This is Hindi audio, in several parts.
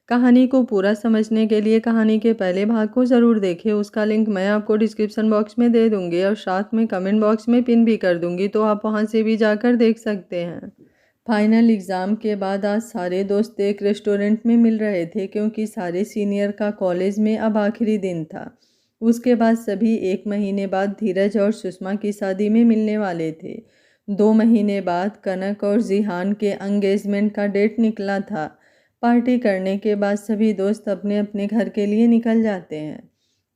कहानी को पूरा समझने के लिए कहानी के पहले भाग को ज़रूर देखें। उसका लिंक मैं आपको डिस्क्रिप्शन बॉक्स में दे दूँगी और साथ में कमेंट बॉक्स में पिन भी कर दूँगी, तो आप वहाँ से भी जाकर देख सकते हैं। फाइनल एग्ज़ाम के बाद आज सारे दोस्त एक रेस्टोरेंट में मिल रहे थे, क्योंकि सारे सीनियर का कॉलेज में अब आखिरी दिन था। उसके बाद सभी 1 महीने बाद धीरज और सुषमा की शादी में मिलने वाले थे। 2 महीने बाद कनक और जिहान के एंगेजमेंट का डेट निकला था। पार्टी करने के बाद सभी दोस्त अपने अपने घर के लिए निकल जाते हैं।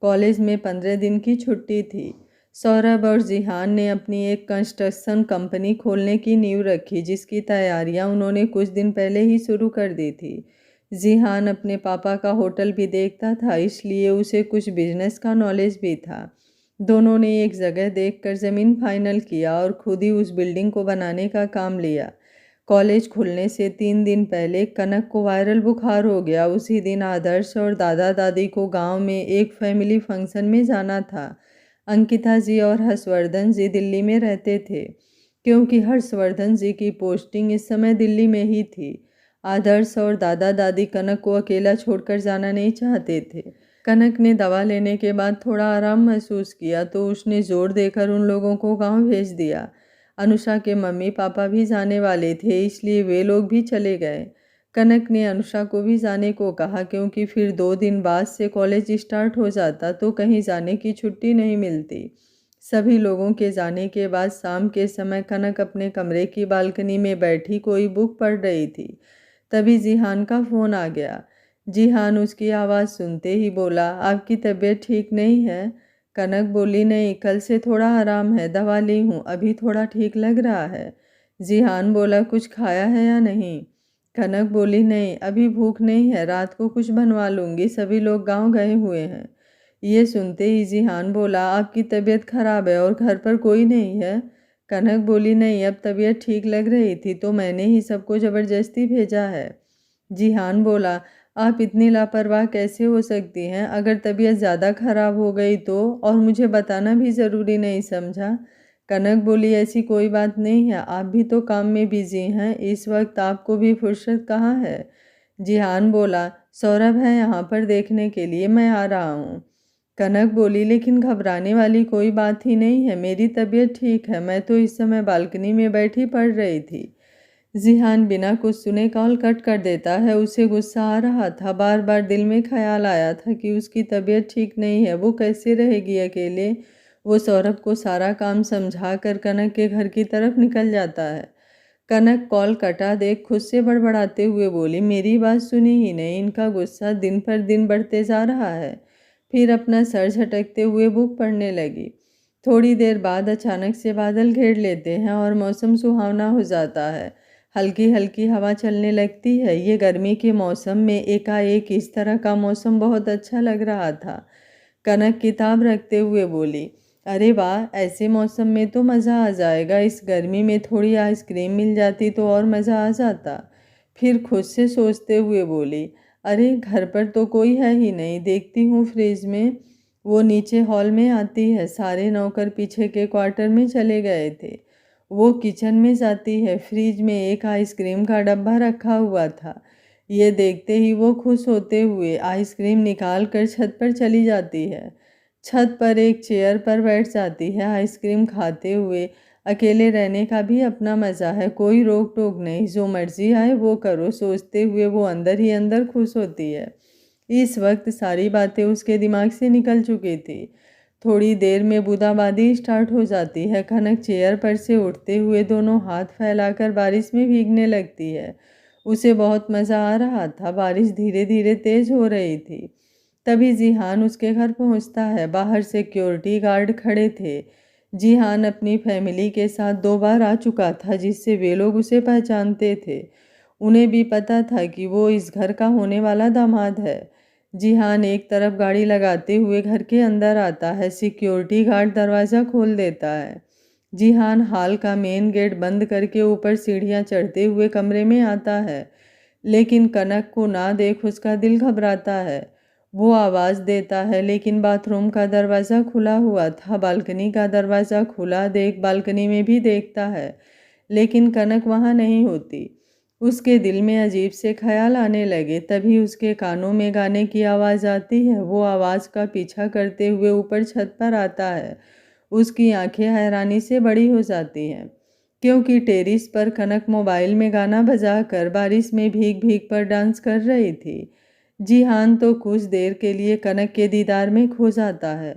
कॉलेज में 15 दिन की छुट्टी थी। सौरभ और जिहान ने अपनी एक कंस्ट्रक्शन कंपनी खोलने की नींव रखी, जिसकी तैयारियां उन्होंने कुछ दिन पहले ही शुरू कर दी थी। जिहान अपने पापा का होटल भी देखता था, इसलिए उसे कुछ बिजनेस का नॉलेज भी था। दोनों ने एक जगह देखकर ज़मीन फाइनल किया और खुद ही उस बिल्डिंग को बनाने का काम लिया। कॉलेज खुलने से 3 दिन पहले कनक को वायरल बुखार हो गया। उसी दिन आदर्श और दादा दादी को गांव में एक फैमिली फंक्शन में जाना था। अंकिता जी और हर्षवर्धन जी दिल्ली में रहते थे, क्योंकि हर्षवर्धन जी की पोस्टिंग इस समय दिल्ली में ही थी। आदर्श और दादा दादी कनक को अकेला छोड़कर जाना नहीं चाहते थे। कनक ने दवा लेने के बाद थोड़ा आराम महसूस किया, तो उसने जोर देकर उन लोगों को गांव भेज दिया। अनुषा के मम्मी पापा भी जाने वाले थे, इसलिए वे लोग भी चले गए। कनक ने अनुषा को भी जाने को कहा, क्योंकि फिर 2 दिन बाद से कॉलेज स्टार्ट हो जाता तो कहीं जाने की छुट्टी नहीं मिलती। सभी लोगों के जाने के बाद शाम के समय कनक अपने कमरे की बालकनी में बैठी कोई बुक पढ़ रही थी। तभी जिहान का फ़ोन आ गया। जिहान उसकी आवाज़ सुनते ही बोला, आपकी तबीयत ठीक नहीं है? कनक बोली, नहीं, कल से थोड़ा आराम है, दवा ली हूँ, अभी थोड़ा ठीक लग रहा है। जिहान बोला, कुछ खाया है या नहीं? कनक बोली, नहीं, अभी भूख नहीं है, रात को कुछ बनवा लूँगी, सभी लोग गांव गए हुए हैं। ये सुनते ही जिहान बोला, आपकी तबीयत खराब है और घर पर कोई नहीं है? कनक बोली, नहीं, अब तबीयत ठीक लग रही थी तो मैंने ही सबको ज़बरदस्ती भेजा है। जिहान बोला, आप इतनी लापरवाह कैसे हो सकती हैं? अगर तबीयत ज़्यादा खराब हो गई तो? और मुझे बताना भी ज़रूरी नहीं समझा? कनक बोली, ऐसी कोई बात नहीं है, आप भी तो काम में बिजी हैं, इस वक्त आपको भी फुर्सत कहाँ है? जिहान बोला, सौरभ है यहाँ पर देखने के लिए, मैं आ रहा हूँ। कनक बोली, लेकिन घबराने वाली कोई बात ही नहीं है, मेरी तबीयत ठीक है, मैं तो इस समय बालकनी में बैठी पढ़ रही थी। जिहान बिना कुछ सुने कॉल कट कर देता है। उसे गुस्सा आ रहा था, बार बार दिल में ख्याल आया था कि उसकी तबीयत ठीक नहीं है, वो कैसे रहेगी अकेले। वो सौरभ को सारा काम समझा कर कनक के घर की तरफ निकल जाता है। कनक कॉल कटा देख खुद से बड़बड़ाते हुए बोली, मेरी बात सुनी ही नहीं, इनका गुस्सा दिन पर दिन बढ़ते जा रहा है। फिर अपना सर झटकते हुए बुक पढ़ने लगी। थोड़ी देर बाद अचानक से बादल घेर लेते हैं और मौसम सुहावना हो जाता है। हल्की हल्की हवा चलने लगती है। ये गर्मी के मौसम में एकाएक इस तरह का मौसम बहुत अच्छा लग रहा था। कनक किताब रखते हुए बोली, अरे वाह, ऐसे मौसम में तो मज़ा आ जाएगा, इस गर्मी में थोड़ी आइसक्रीम मिल जाती तो और मज़ा आ जाता। फिर खुद से सोचते हुए बोली, अरे घर पर तो कोई है ही नहीं, देखती हूँ फ्रिज में। वो नीचे हॉल में आती है, सारे नौकर पीछे के क्वार्टर में चले गए थे। वो किचन में जाती है, फ्रिज में एक आइसक्रीम का डब्बा रखा हुआ था। ये देखते ही वो खुश होते हुए आइसक्रीम निकाल कर छत पर चली जाती है। छत पर एक चेयर पर बैठ जाती है, आइसक्रीम खाते हुए। अकेले रहने का भी अपना मज़ा है, कोई रोक टोक नहीं, जो मर्जी आए वो करो, सोचते हुए वो अंदर ही अंदर खुश होती है। इस वक्त सारी बातें उसके दिमाग से निकल चुकी थी। थोड़ी देर में बूंदाबांदी स्टार्ट हो जाती है। कनक चेयर पर से उठते हुए दोनों हाथ फैलाकर बारिश में भीगने लगती है। उसे बहुत मज़ा आ रहा था, बारिश धीरे धीरे तेज हो रही थी। तभी जिहान उसके घर पहुंचता है। बाहर सिक्योरिटी गार्ड खड़े थे। जिहान अपनी फैमिली के साथ 2 बार आ चुका था, जिससे वे लोग उसे पहचानते थे। उन्हें भी पता था कि वो इस घर का होने वाला दामाद है। जिहान एक तरफ गाड़ी लगाते हुए घर के अंदर आता है। सिक्योरिटी गार्ड दरवाज़ा खोल देता है। जिहान हॉल का मेन गेट बंद करके ऊपर सीढ़ियाँ चढ़ते हुए कमरे में आता है, लेकिन कनक को ना देख उसका दिल घबराता है। वो आवाज़ देता है, लेकिन बाथरूम का दरवाज़ा खुला हुआ था। बालकनी का दरवाज़ा खुला देख बालकनी में भी देखता है, लेकिन कनक वहाँ नहीं होती। उसके दिल में अजीब से ख्याल आने लगे। तभी उसके कानों में गाने की आवाज़ आती है। वो आवाज़ का पीछा करते हुए ऊपर छत पर आता है। उसकी आंखें हैरानी से बड़ी हो जाती हैं, क्योंकि टेरिस पर कनक मोबाइल में गाना बजाकर बारिश में भीग भीग पर डांस कर रही थी। जिहान तो कुछ देर के लिए कनक के दीदार में खो जाता है।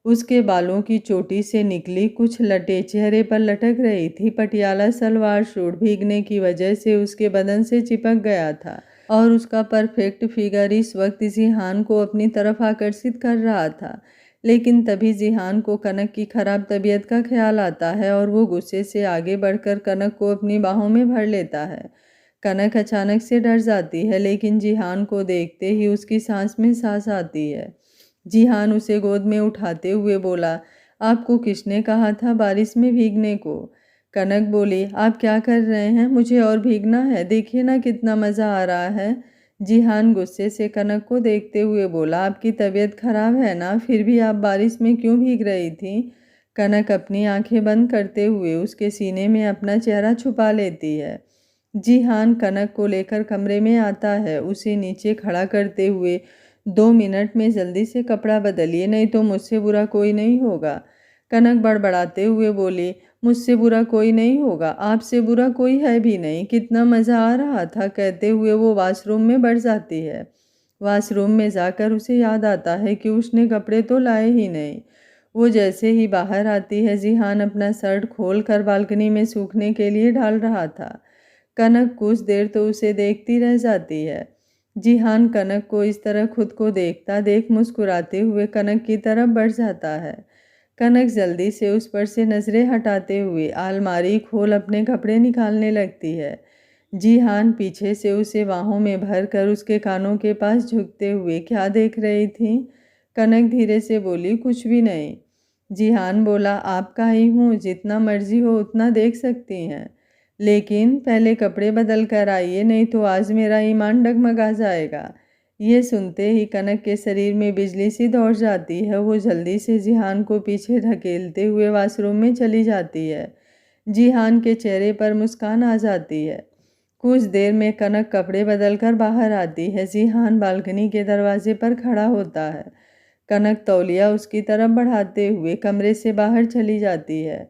उसके बालों की चोटी से निकली कुछ लटें चेहरे पर लटक रही थी। पटियाला सलवार सूट भीगने की वजह से उसके बदन से चिपक गया था और उसका परफेक्ट फिगर इस वक्त जिहान को अपनी तरफ आकर्षित कर रहा था। लेकिन तभी जिहान को कनक की खराब तबीयत का ख्याल आता है और वो गुस्से से आगे बढ़कर कनक को अपनी बाहों में भर लेता है। कनक अचानक से डर जाती है, लेकिन जिहान को देखते ही उसकी सांस में सांस आती है। जिहान उसे गोद में उठाते हुए बोला, आपको किसने कहा था बारिश में भीगने को? कनक बोली, आप क्या कर रहे हैं? मुझे और भीगना है, देखिए ना कितना मज़ा आ रहा है। जिहान गुस्से से कनक को देखते हुए बोला, आपकी तबीयत खराब है ना, फिर भी आप बारिश में क्यों भीग रही थी? कनक अपनी आंखें बंद करते हुए उसके सीने में अपना चेहरा छुपा लेती है। जिहान कनक को लेकर कमरे में आता है। उसे नीचे खड़ा करते हुए, 2 मिनट में जल्दी से कपड़ा बदलिए, नहीं तो मुझसे बुरा कोई नहीं होगा। कनक बड़बड़ाते हुए बोली, मुझसे बुरा कोई नहीं होगा, आपसे बुरा कोई है भी नहीं, कितना मज़ा आ रहा था। कहते हुए वो वॉशरूम में बढ़ जाती है। वॉशरूम में जाकर उसे याद आता है कि उसने कपड़े तो लाए ही नहीं। वो जैसे ही बाहर आती है, जिहान अपना शर्ट खोल कर बालकनी में सूखने के लिए डाल रहा था। कनक कुछ देर तो उसे देखती रह जाती है। जिहान कनक को इस तरह खुद को देखता देख मुस्कुराते हुए कनक की तरफ बढ़ जाता है। कनक जल्दी से उस पर से नज़रें हटाते हुए अलमारी खोल अपने कपड़े निकालने लगती है। जिहान पीछे से उसे बाहों में भर कर उसके कानों के पास झुकते हुए क्या देख रही थी? कनक धीरे से बोली, कुछ भी नहीं। जिहान बोला, आपका ही हूँ, जितना मर्जी हो उतना देख सकती हैं, लेकिन पहले कपड़े बदल कर आइए, नहीं तो आज मेरा ईमान डगमगा जाएगा। ये सुनते ही कनक के शरीर में बिजली सी दौड़ जाती है। वो जल्दी से जिहान को पीछे धकेलते हुए वॉशरूम में चली जाती है। जिहान के चेहरे पर मुस्कान आ जाती है। कुछ देर में कनक कपड़े बदलकर बाहर आती है। जिहान बालकनी के दरवाजे पर खड़ा होता है। कनक तौलिया उसकी तरफ बढ़ाते हुए कमरे से बाहर चली जाती है।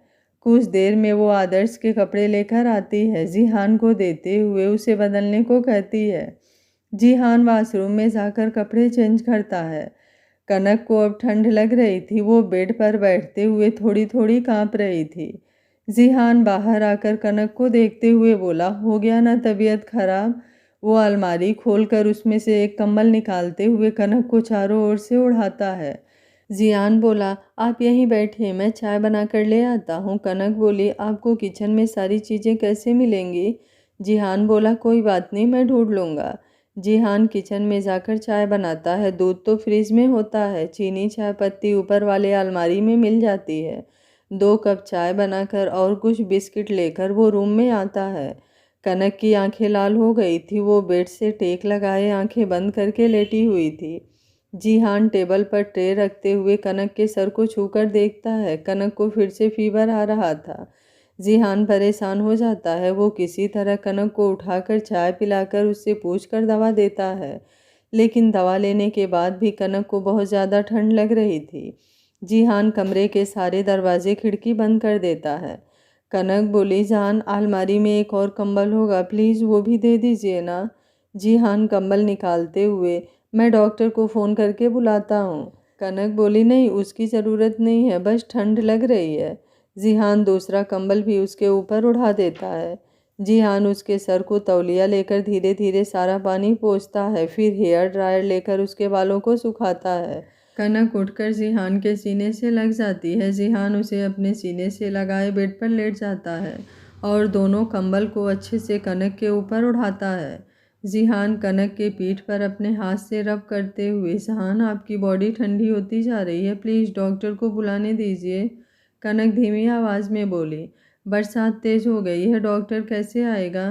कुछ देर में वो आदर्श के कपड़े लेकर आती है। जिहान को देते हुए उसे बदलने को कहती है। जिहान वॉशरूम में जाकर कपड़े चेंज करता है। कनक को अब ठंड लग रही थी। वो बेड पर बैठते हुए थोड़ी थोड़ी कांप रही थी। जिहान बाहर आकर कनक को देखते हुए बोला, हो गया ना तबीयत खराब? वो अलमारी खोलकर उसमें से एक कंबल निकालते हुए कनक को चारों ओर से उड़ाता है। जियान बोला, आप यहीं बैठिए, मैं चाय बना कर ले आता हूँ। कनक बोली, आपको किचन में सारी चीज़ें कैसे मिलेंगी? जिहान बोला, कोई बात नहीं, मैं ढूंढ लूँगा। जिहान किचन में जाकर चाय बनाता है। दूध तो फ्रिज में होता है, चीनी चाय पत्ती ऊपर वाले अलमारी में मिल जाती है। 2 कप चाय बनाकर और कुछ बिस्किट लेकर वो रूम में आता है। कनक की आंखें लाल हो गई थी। वो बेड से टेक लगाए आंखें बंद करके लेटी हुई थी। जिहान टेबल पर ट्रे रखते हुए कनक के सर को छूकर देखता है। कनक को फिर से फीवर आ रहा था। जिहान परेशान हो जाता है। वो किसी तरह कनक को उठाकर चाय पिलाकर उससे पूछकर दवा देता है, लेकिन दवा लेने के बाद भी कनक को बहुत ज़्यादा ठंड लग रही थी। जिहान कमरे के सारे दरवाजे खिड़की बंद कर देता है। कनक बोली, जान, अलमारी में एक और कंबल होगा, प्लीज़ वो भी दे दीजिए ना। जिहान कंबल निकालते हुए, मैं डॉक्टर को फ़ोन करके बुलाता हूँ। कनक बोली, नहीं, उसकी ज़रूरत नहीं है, बस ठंड लग रही है। जिहान दूसरा कंबल भी उसके ऊपर उड़ा देता है। जिहान उसके सर को तौलिया लेकर धीरे धीरे सारा पानी पोंछता है, फिर हेयर ड्रायर लेकर उसके बालों को सुखाता है। कनक उठकर जिहान के सीने से लग जाती है। जिहान उसे अपने सीने से लगाए बेड पर लेट जाता है और दोनों कंबल को अच्छे से कनक के ऊपर उड़ाता है। जिहान कनक के पीठ पर अपने हाथ से रब करते हुए, जहान, आपकी बॉडी ठंडी होती जा रही है, प्लीज़ डॉक्टर को बुलाने दीजिए। कनक धीमी आवाज़ में बोली, बरसात तेज़ हो गई है, डॉक्टर कैसे आएगा?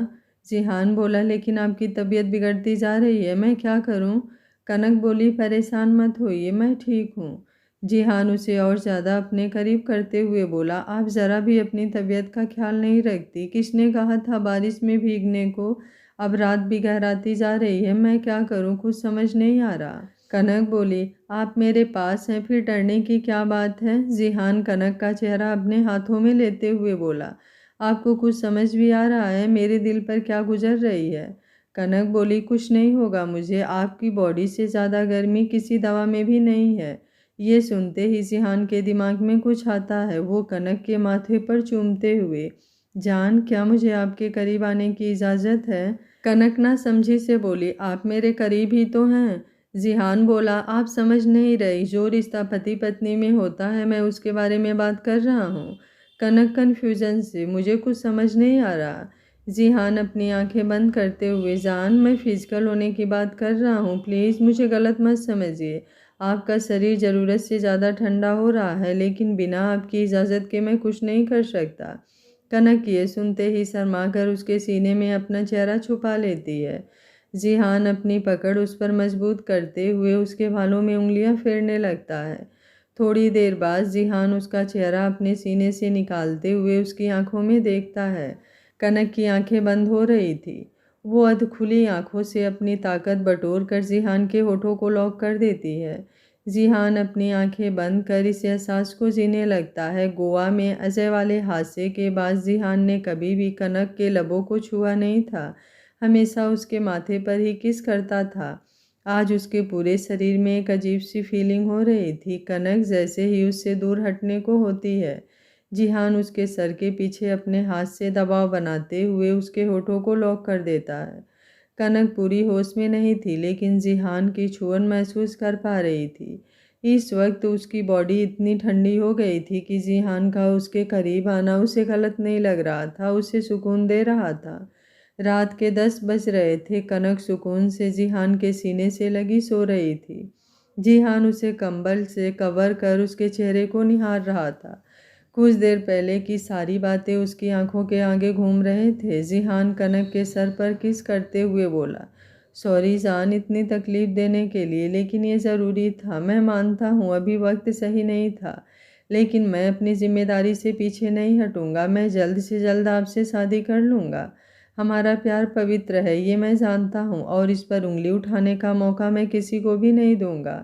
जिहान बोला, लेकिन आपकी तबीयत बिगड़ती जा रही है, मैं क्या करूं? कनक बोली, परेशान मत होइए, मैं ठीक हूँ। जिहान उसे और ज़्यादा अपने करीब करते हुए बोला, आप ज़रा भी अपनी तबीयत का ख्याल नहीं रखती। किसने कहा था बारिश में भीगने को? अब रात भी गहराती जा रही है, मैं क्या करूं, कुछ समझ नहीं आ रहा। कनक बोली, आप मेरे पास हैं, फिर डरने की क्या बात है। जिहान कनक का चेहरा अपने हाथों में लेते हुए बोला, आपको कुछ समझ भी आ रहा है मेरे दिल पर क्या गुजर रही है। कनक बोली, कुछ नहीं होगा मुझे, आपकी बॉडी से ज़्यादा गर्मी किसी दवा में भी नहीं है। ये सुनते ही जिहान के दिमाग में कुछ आता है। वो कनक के माथे पर चूमते हुए, जान, क्या मुझे आपके करीब आने की इजाज़त है। कनक ना समझी से बोली, आप मेरे करीब ही तो हैं। जिहान बोला, आप समझ नहीं रही, जो रिश्ता पति पत्नी में होता है मैं उसके बारे में बात कर रहा हूँ। कनक कन्फ्यूजन से, मुझे कुछ समझ नहीं आ रहा। जिहान अपनी आंखें बंद करते हुए, जान, मैं फिजिकल होने की बात कर रहा हूँ, प्लीज़ मुझे गलत मत समझिए। आपका शरीर ज़रूरत से ज़्यादा ठंडा हो रहा है, लेकिन बिना आपकी इजाज़त के मैं कुछ नहीं कर सकता। कनक ये सुनते ही शर्मा कर उसके सीने में अपना चेहरा छुपा लेती है। जिहान अपनी पकड़ उस पर मजबूत करते हुए उसके बालों में उंगलियां फेरने लगता है। थोड़ी देर बाद जिहान उसका चेहरा अपने सीने से निकालते हुए उसकी आंखों में देखता है। कनक की आंखें बंद हो रही थी। वो अधखुली आंखों से अपनी ताकत बटोर कर जिहान के होठों को लॉक कर देती है। जिहान अपनी आंखें बंद कर इस एहसास को जीने लगता है। गोवा में अजय वाले हादसे के बाद जिहान ने कभी भी कनक के लबों को छुआ नहीं था, हमेशा उसके माथे पर ही किस करता था। आज उसके पूरे शरीर में एक अजीब सी फीलिंग हो रही थी, कनक जैसे ही उससे दूर हटने को होती है। जिहान उसके सर के पीछे अपने हाथ से दबाव बनाते हुए उसके होठों को लॉक कर देता है। कनक पूरी होश में नहीं थी, लेकिन जिहान की छुअन महसूस कर पा रही थी। इस वक्त उसकी बॉडी इतनी ठंडी हो गई थी कि जिहान का उसके करीब आना उसे गलत नहीं लग रहा था, उसे सुकून दे रहा था। रात के 10 बज रहे थे। कनक सुकून से जिहान के सीने से लगी सो रही थी। जिहान उसे कंबल से कवर कर उसके चेहरे को निहार रहा था। कुछ देर पहले की सारी बातें उसकी आंखों के आगे घूम रहे थे। जिहान कनक के सर पर किस करते हुए बोला, सॉरी जान, इतनी तकलीफ देने के लिए, लेकिन ये ज़रूरी था। मैं मानता हूँ अभी वक्त सही नहीं था, लेकिन मैं अपनी जिम्मेदारी से पीछे नहीं हटूंगा। मैं जल्द से जल्द आपसे शादी कर लूँगा। हमारा प्यार पवित्र है, ये मैं जानता हूँ, और इस पर उंगली उठाने का मौका मैं किसी को भी नहीं दूंगा।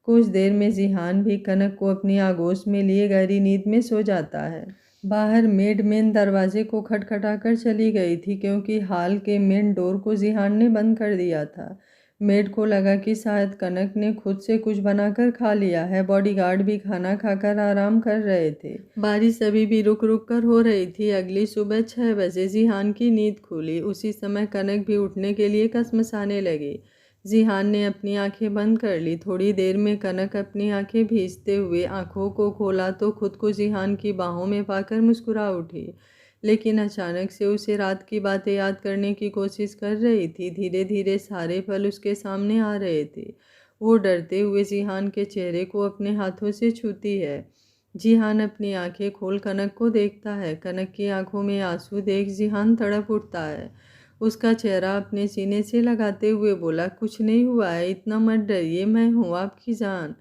कुछ देर में जिहान भी कनक को अपनी आगोश में लिए गहरी नींद में सो जाता है। बाहर मेड मेन दरवाजे को खटखटाकर चली गई थी, क्योंकि हाल के मेन डोर को जिहान ने बंद कर दिया था। मेड को लगा कि शायद कनक ने खुद से कुछ बनाकर खा लिया है। बॉडीगार्ड भी खाना खाकर आराम कर रहे थे। बारिश अभी भी रुक रुक कर हो रही थी। अगली सुबह 6 बजे जिहान की नींद खुली। उसी समय कनक भी उठने के लिए कसमसाने लगी। जिहान ने अपनी आंखें बंद कर ली। थोड़ी देर में कनक अपनी आंखें भींचते हुए आंखों को खोला तो खुद को जिहान की बाहों में पाकर मुस्कुरा उठी, लेकिन अचानक से उसे रात की बातें याद करने की कोशिश कर रही थी। धीरे धीरे सारे पल उसके सामने आ रहे थे। वो डरते हुए जिहान के चेहरे को अपने हाथों से छूती है। जिहान अपनी आंखें खोल कनक को देखता है। कनक की आंखों में आंसू देख जिहान तड़प उठता है। उसका चेहरा अपने सीने से लगाते हुए बोला, कुछ नहीं हुआ है, इतना मत डरिए, मैं हूँ आपकी जान।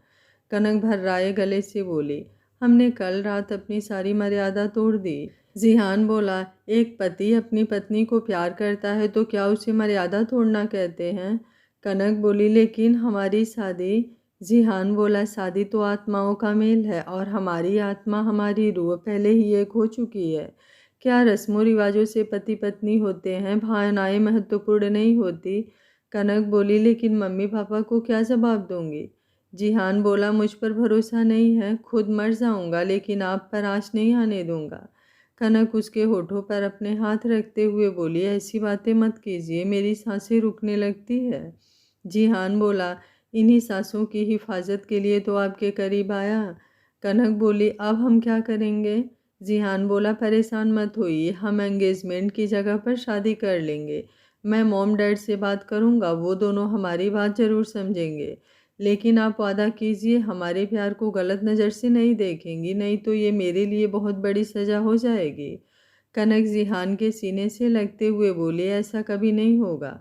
कनक भर्राए गले से बोली, हमने कल रात अपनी सारी मर्यादा तोड़ दी। जिहान बोला, एक पति अपनी पत्नी को प्यार करता है तो क्या उसे मर्यादा तोड़ना कहते हैं। कनक बोली, लेकिन हमारी शादी। जिहान बोला, शादी तो आत्माओं का मेल है, और हमारी आत्मा हमारी रूह पहले ही एक हो चुकी है। क्या रस्मों रिवाजों से पति पत्नी होते हैं, भावनाएं महत्वपूर्ण नहीं होती। कनक बोली, लेकिन मम्मी पापा को क्या जवाब दूंगी। जिहान बोला, मुझ पर भरोसा नहीं है, खुद मर जाऊंगा, लेकिन आप पर आँच नहीं आने दूंगा। कनक उसके होठों पर अपने हाथ रखते हुए बोली, ऐसी बातें मत कीजिए, मेरी सांसें रुकने लगती है। जिहान बोला, इन्हीं सांसों की हिफाजत के लिए तो आपके करीब आया। कनक बोली, अब हम क्या करेंगे। जिहान बोला, परेशान मत होइए, हम एंगेजमेंट की जगह पर शादी कर लेंगे। मैं मॉम डैड से बात करूंगा, वो दोनों हमारी बात ज़रूर समझेंगे, लेकिन आप वादा कीजिए हमारे प्यार को गलत नज़र से नहीं देखेंगी, नहीं तो ये मेरे लिए बहुत बड़ी सज़ा हो जाएगी। कनक जिहान के सीने से लगते हुए बोले, ऐसा कभी नहीं होगा।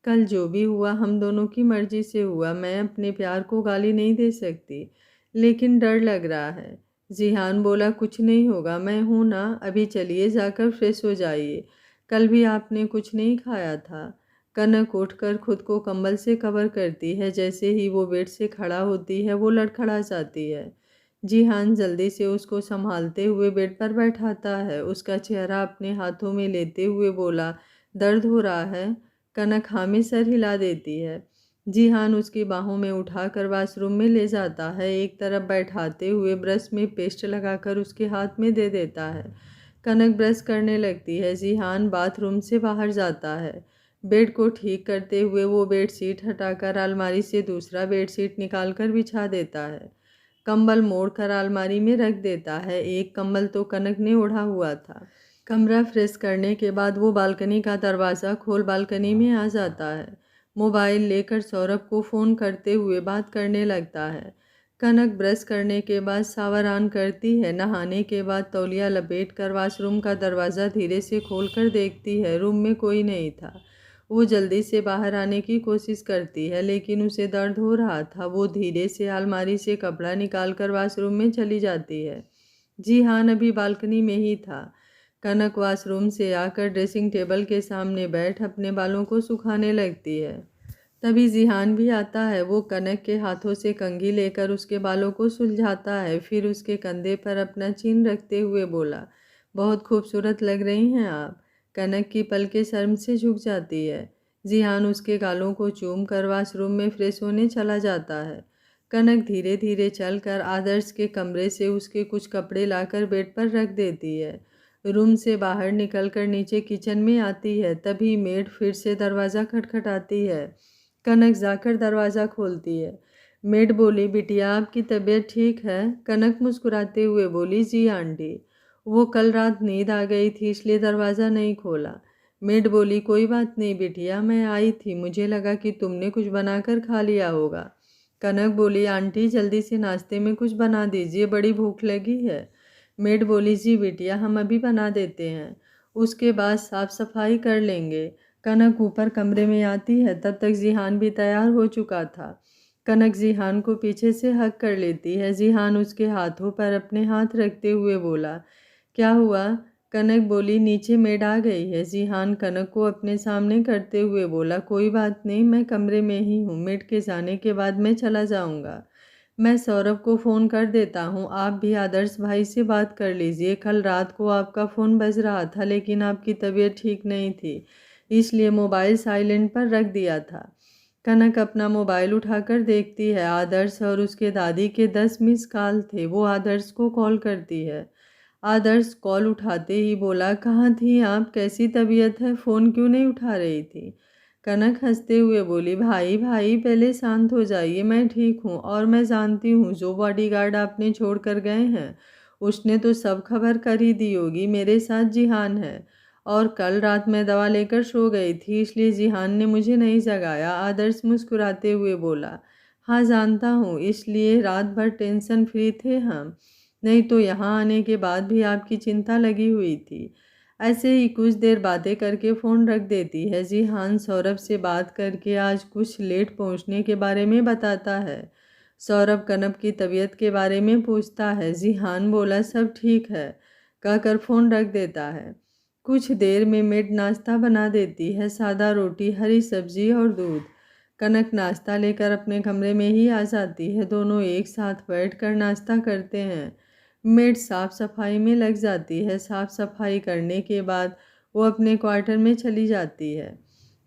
कल जो भी हुआ हम दोनों की मर्जी से हुआ। मैं अपने प्यार को गाली नहीं दे सकती, लेकिन डर लग रहा है। जिहान बोला, कुछ नहीं होगा, मैं हूँ ना, अभी चलिए जाकर फ्रेश हो जाइए, कल भी आपने कुछ नहीं खाया था। कनक उठकर खुद को कंबल से कवर करती है। जैसे ही वो बेड से खड़ा होती है वो लड़खड़ा जाती है। जिहान जल्दी से उसको संभालते हुए बेड पर बैठाता है। उसका चेहरा अपने हाथों में लेते हुए बोला, दर्द हो रहा है? कनक हाँ में सर हिला देती है। जिहान उसकी बाहों में उठाकर वॉशरूम में ले जाता है। एक तरफ बैठाते हुए ब्रश में पेस्ट लगाकर उसके हाथ में दे देता है। कनक ब्रश करने लगती है। जिहान बाथरूम से बाहर जाता है। बेड को ठीक करते हुए वो बेडशीट हटाकर अलमारी से दूसरा बेडशीट निकालकर बिछा देता है। कंबल मोड़कर अलमारी में रख देता है। एक कंबल तो कनक ने ओढ़ा हुआ था। कमरा फ्रेश करने के बाद वो बालकनी का दरवाज़ा खोल बालकनी में आ जाता है। मोबाइल लेकर सौरभ को फ़ोन करते हुए बात करने लगता है। कनक ब्रश करने के बाद शावर ऑन करती है। नहाने के बाद तौलिया लपेट कर वॉशरूम का दरवाज़ा धीरे से खोलकर देखती है। रूम में कोई नहीं था। वो जल्दी से बाहर आने की कोशिश करती है लेकिन उसे दर्द हो रहा था। वो धीरे से अलमारी से कपड़ा निकालकर वॉशरूम में चली जाती है। जिहान अभी बालकनी में ही था। कनक वॉशरूम से आकर ड्रेसिंग टेबल के सामने बैठ अपने बालों को सुखाने लगती है। तभी जिहान भी आता है। वो कनक के हाथों से कंघी लेकर उसके बालों को सुलझाता है। फिर उसके कंधे पर अपना चिन रखते हुए बोला, बहुत खूबसूरत लग रही हैं आप। कनक की पलकें शर्म से झुक जाती है। जिहान उसके गालों को चूम कर वॉशरूम में फ्रेश होने चला जाता है। कनक धीरे धीरे चलकर आदर्श के कमरे से उसके कुछ कपड़े लाकर बेड पर रख देती है। रूम से बाहर निकलकर नीचे किचन में आती है। तभी मेड फिर से दरवाज़ा खटखटाती है। कनक जाकर दरवाज़ा खोलती है। मेड बोली, बिटिया आपकी तबीयत ठीक है? कनक मुस्कुराते हुए बोली, जी आंटी। वो कल रात नींद आ गई थी इसलिए दरवाज़ा नहीं खोला। मेड बोली, कोई बात नहीं बिटिया, मैं आई थी, मुझे लगा कि तुमने कुछ बनाकर खा लिया होगा। कनक बोली, आंटी जल्दी से नाश्ते में कुछ बना दीजिए, बड़ी भूख लगी है। मेड बोली, जी बिटिया हम अभी बना देते हैं, उसके बाद साफ़ सफाई कर लेंगे। कनक ऊपर कमरे में आती है। तब तक जिहान भी तैयार हो चुका था। कनक जिहान को पीछे से हग कर लेती है। जिहान उसके हाथों पर अपने हाथ रखते हुए बोला, क्या हुआ? कनक बोली, नीचे मेड आ गई है। जिहान कनक को अपने सामने करते हुए बोला, कोई बात नहीं, मैं कमरे में ही हूँ, मेड के जाने के बाद मैं चला जाऊँगा। मैं सौरभ को फ़ोन कर देता हूँ, आप भी आदर्श भाई से बात कर लीजिए। कल रात को आपका फ़ोन बज रहा था लेकिन आपकी तबीयत ठीक नहीं थी, इसलिए मोबाइल साइलेंट पर रख दिया था। कनक अपना मोबाइल उठाकर देखती है। आदर्श और उसके दादी के 10 मिस कॉल थे। वो आदर्श को कॉल करती है। आदर्श कॉल उठाते ही बोला, कहाँ थी आप? कैसी तबीयत है? फ़ोन क्यों नहीं उठा रही थी? कनक हंसते हुए बोली, भाई भाई पहले शांत हो जाइए, मैं ठीक हूँ और मैं जानती हूँ जो बॉडीगार्ड आपने छोड़ कर गए हैं उसने तो सब खबर कर ही दी होगी। मेरे साथ जिहान है और कल रात मैं दवा लेकर सो गई थी इसलिए जिहान ने मुझे नहीं जगाया। आदर्श मुस्कुराते हुए बोला, हाँ जानता हूँ, इसलिए रात भर टेंशन फ्री थे हम, नहीं तो यहाँ आने के बाद भी आपकी चिंता लगी हुई थी। ऐसे ही कुछ देर बातें करके फ़ोन रख देती है। जिहान सौरभ से बात करके आज कुछ लेट पहुँचने के बारे में बताता है। सौरभ कनक की तबीयत के बारे में पूछता है। जिहान बोला, सब ठीक है कहकर फ़ोन रख देता है। कुछ देर में मेड नाश्ता बना देती है, सादा रोटी, हरी सब्जी और दूध। कनक नाश्ता लेकर अपने कमरे में ही आ जाती है। दोनों एक साथ बैठकर नाश्ता करते हैं। मेड साफ़ सफाई में लग जाती है। साफ़ सफाई करने के बाद वो अपने क्वार्टर में चली जाती है।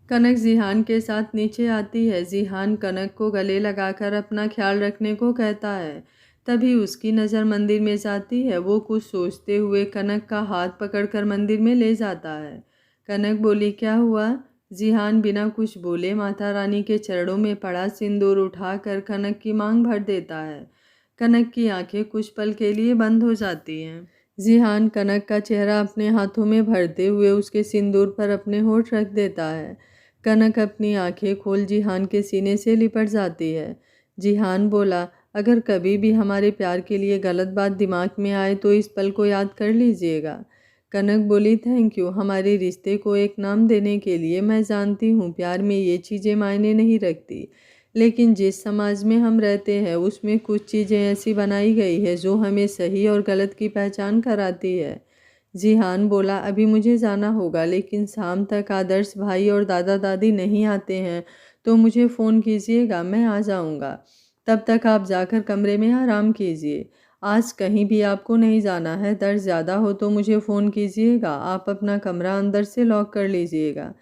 कनक जिहान के साथ नीचे आती है। जिहान कनक को गले लगाकर अपना ख्याल रखने को कहता है। तभी उसकी नज़र मंदिर में जाती है। वो कुछ सोचते हुए कनक का हाथ पकड़कर मंदिर में ले जाता है। कनक बोली, क्या हुआ? जिहान बिना कुछ बोले माता रानी के चरणों में पड़ा सिंदूर उठाकर कनक की मांग भर देता है। कनक की आंखें कुछ पल के लिए बंद हो जाती हैं। जिहान कनक का चेहरा अपने हाथों में भरते हुए उसके सिंदूर पर अपने होंठ रख देता है। कनक अपनी आंखें खोल जिहान के सीने से लिपट जाती है। जिहान बोला, अगर कभी भी हमारे प्यार के लिए गलत बात दिमाग में आए तो इस पल को याद कर लीजिएगा। कनक बोली, थैंक यू हमारे रिश्ते को एक नाम देने के लिए। मैं जानती हूँ प्यार में ये चीज़ें मायने नहीं रखती, लेकिन जिस समाज में हम रहते हैं उसमें कुछ चीज़ें ऐसी बनाई गई है जो हमें सही और गलत की पहचान कराती है। जिहान बोला, अभी मुझे जाना होगा, लेकिन शाम तक आदर्श भाई और दादा दादी नहीं आते हैं तो मुझे फ़ोन कीजिएगा, मैं आ जाऊँगा। तब तक आप जाकर कमरे में आराम कीजिए। आज कहीं भी आपको नहीं जाना है। दर्द ज़्यादा हो तो मुझे फ़ोन कीजिएगा। आप अपना कमरा अंदर से लॉक कर लीजिएगा।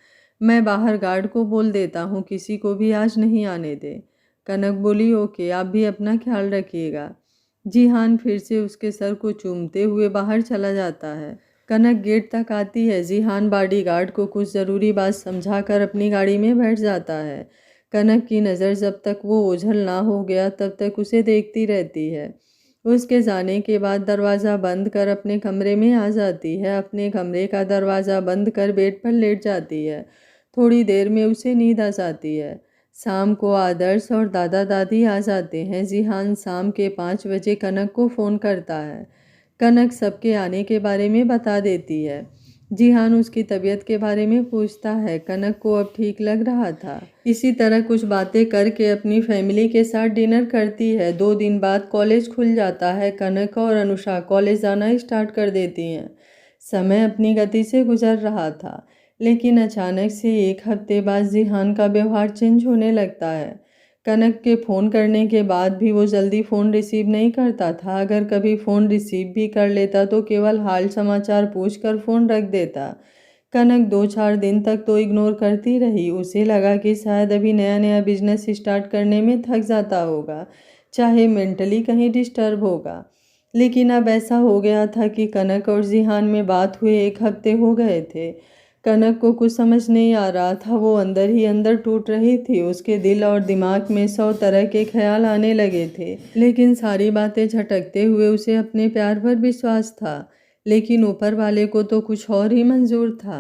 मैं बाहर गार्ड को बोल देता हूँ, किसी को भी आज नहीं आने दे। कनक बोली, ओके, आप भी अपना ख्याल रखिएगा। जिहान फिर से उसके सर को चूमते हुए बाहर चला जाता है। कनक गेट तक आती है। जिहान बॉडीगार्ड को कुछ ज़रूरी बात समझाकर अपनी गाड़ी में बैठ जाता है। कनक की नज़र जब तक वो ओझल ना हो गया तब तक उसे देखती रहती है। उसके जाने के बाद दरवाज़ा बंद कर अपने कमरे में आ जाती है। अपने कमरे का दरवाज़ा बंद कर बेड पर लेट जाती है। थोड़ी देर में उसे नींद आ जाती है। शाम को आदर्श और दादा दादी आ जाते हैं। जिहान शाम के 5 बजे कनक को फ़ोन करता है। कनक सबके आने के बारे में बता देती है। जिहान उसकी तबीयत के बारे में पूछता है। कनक को अब ठीक लग रहा था। इसी तरह कुछ बातें करके अपनी फैमिली के साथ डिनर करती है। 2 दिन बाद कॉलेज खुल जाता है। कनक और अनुषा कॉलेज जाना स्टार्ट कर देती हैं। समय अपनी गति से गुजर रहा था, लेकिन अचानक से 1 हफ्ते बाद जिहान का व्यवहार चेंज होने लगता है। कनक के फ़ोन करने के बाद भी वो जल्दी फ़ोन रिसीव नहीं करता था। अगर कभी फ़ोन रिसीव भी कर लेता तो केवल हाल समाचार पूछकर फ़ोन रख देता। कनक 2-4 दिन तक तो इग्नोर करती रही। उसे लगा कि शायद अभी नया नया बिजनेस स्टार्ट करने में थक जाता होगा, चाहे मेंटली कहीं डिस्टर्ब होगा। लेकिन अब ऐसा हो गया था कि कनक और जिहान में बात हुए 1 हफ्ते हो गए थे। कनक को कुछ समझ नहीं आ रहा था। वो अंदर ही अंदर टूट रही थी। उसके दिल और दिमाग में 100 तरह के ख्याल आने लगे थे, लेकिन सारी बातें झटकते हुए उसे अपने प्यार पर विश्वास था। लेकिन ऊपर वाले को तो कुछ और ही मंजूर था।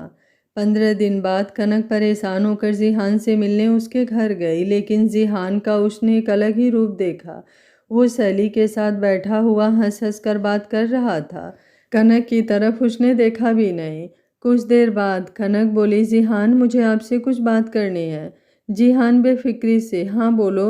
15 दिन बाद कनक परेशान होकर जिहान से मिलने उसके घर गई, लेकिन जिहान का उसने एक अलग ही रूप देखा। वो सैली के साथ बैठा हुआ हंस हंस कर बात कर रहा था। कनक की तरफ उसने देखा भी नहीं। कुछ देर बाद कनक बोली, जिहान, मुझे आपसे कुछ बात करनी है। जिहान बेफिक्री से, हाँ बोलो।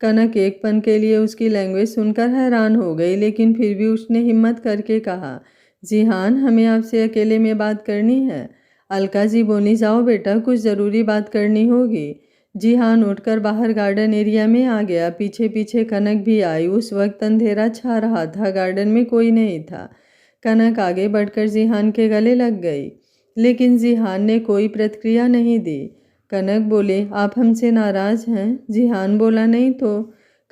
कनक एक पल के लिए उसकी लैंग्वेज सुनकर हैरान हो गई, लेकिन फिर भी उसने हिम्मत करके कहा, जिहान, हमें आपसे अकेले में बात करनी है। अलका जी बोली, जाओ बेटा, कुछ ज़रूरी बात करनी होगी। जिहान उठकर बाहर गार्डन एरिया में आ गया। पीछे पीछे कनक भी आई। उस वक्त अंधेरा छा रहा था। गार्डन में कोई नहीं था। कनक आगे बढ़कर जिहान के गले लग गई, लेकिन जिहान ने कोई प्रतिक्रिया नहीं दी। कनक बोले, आप हमसे नाराज़ हैं? जिहान बोला, नहीं तो।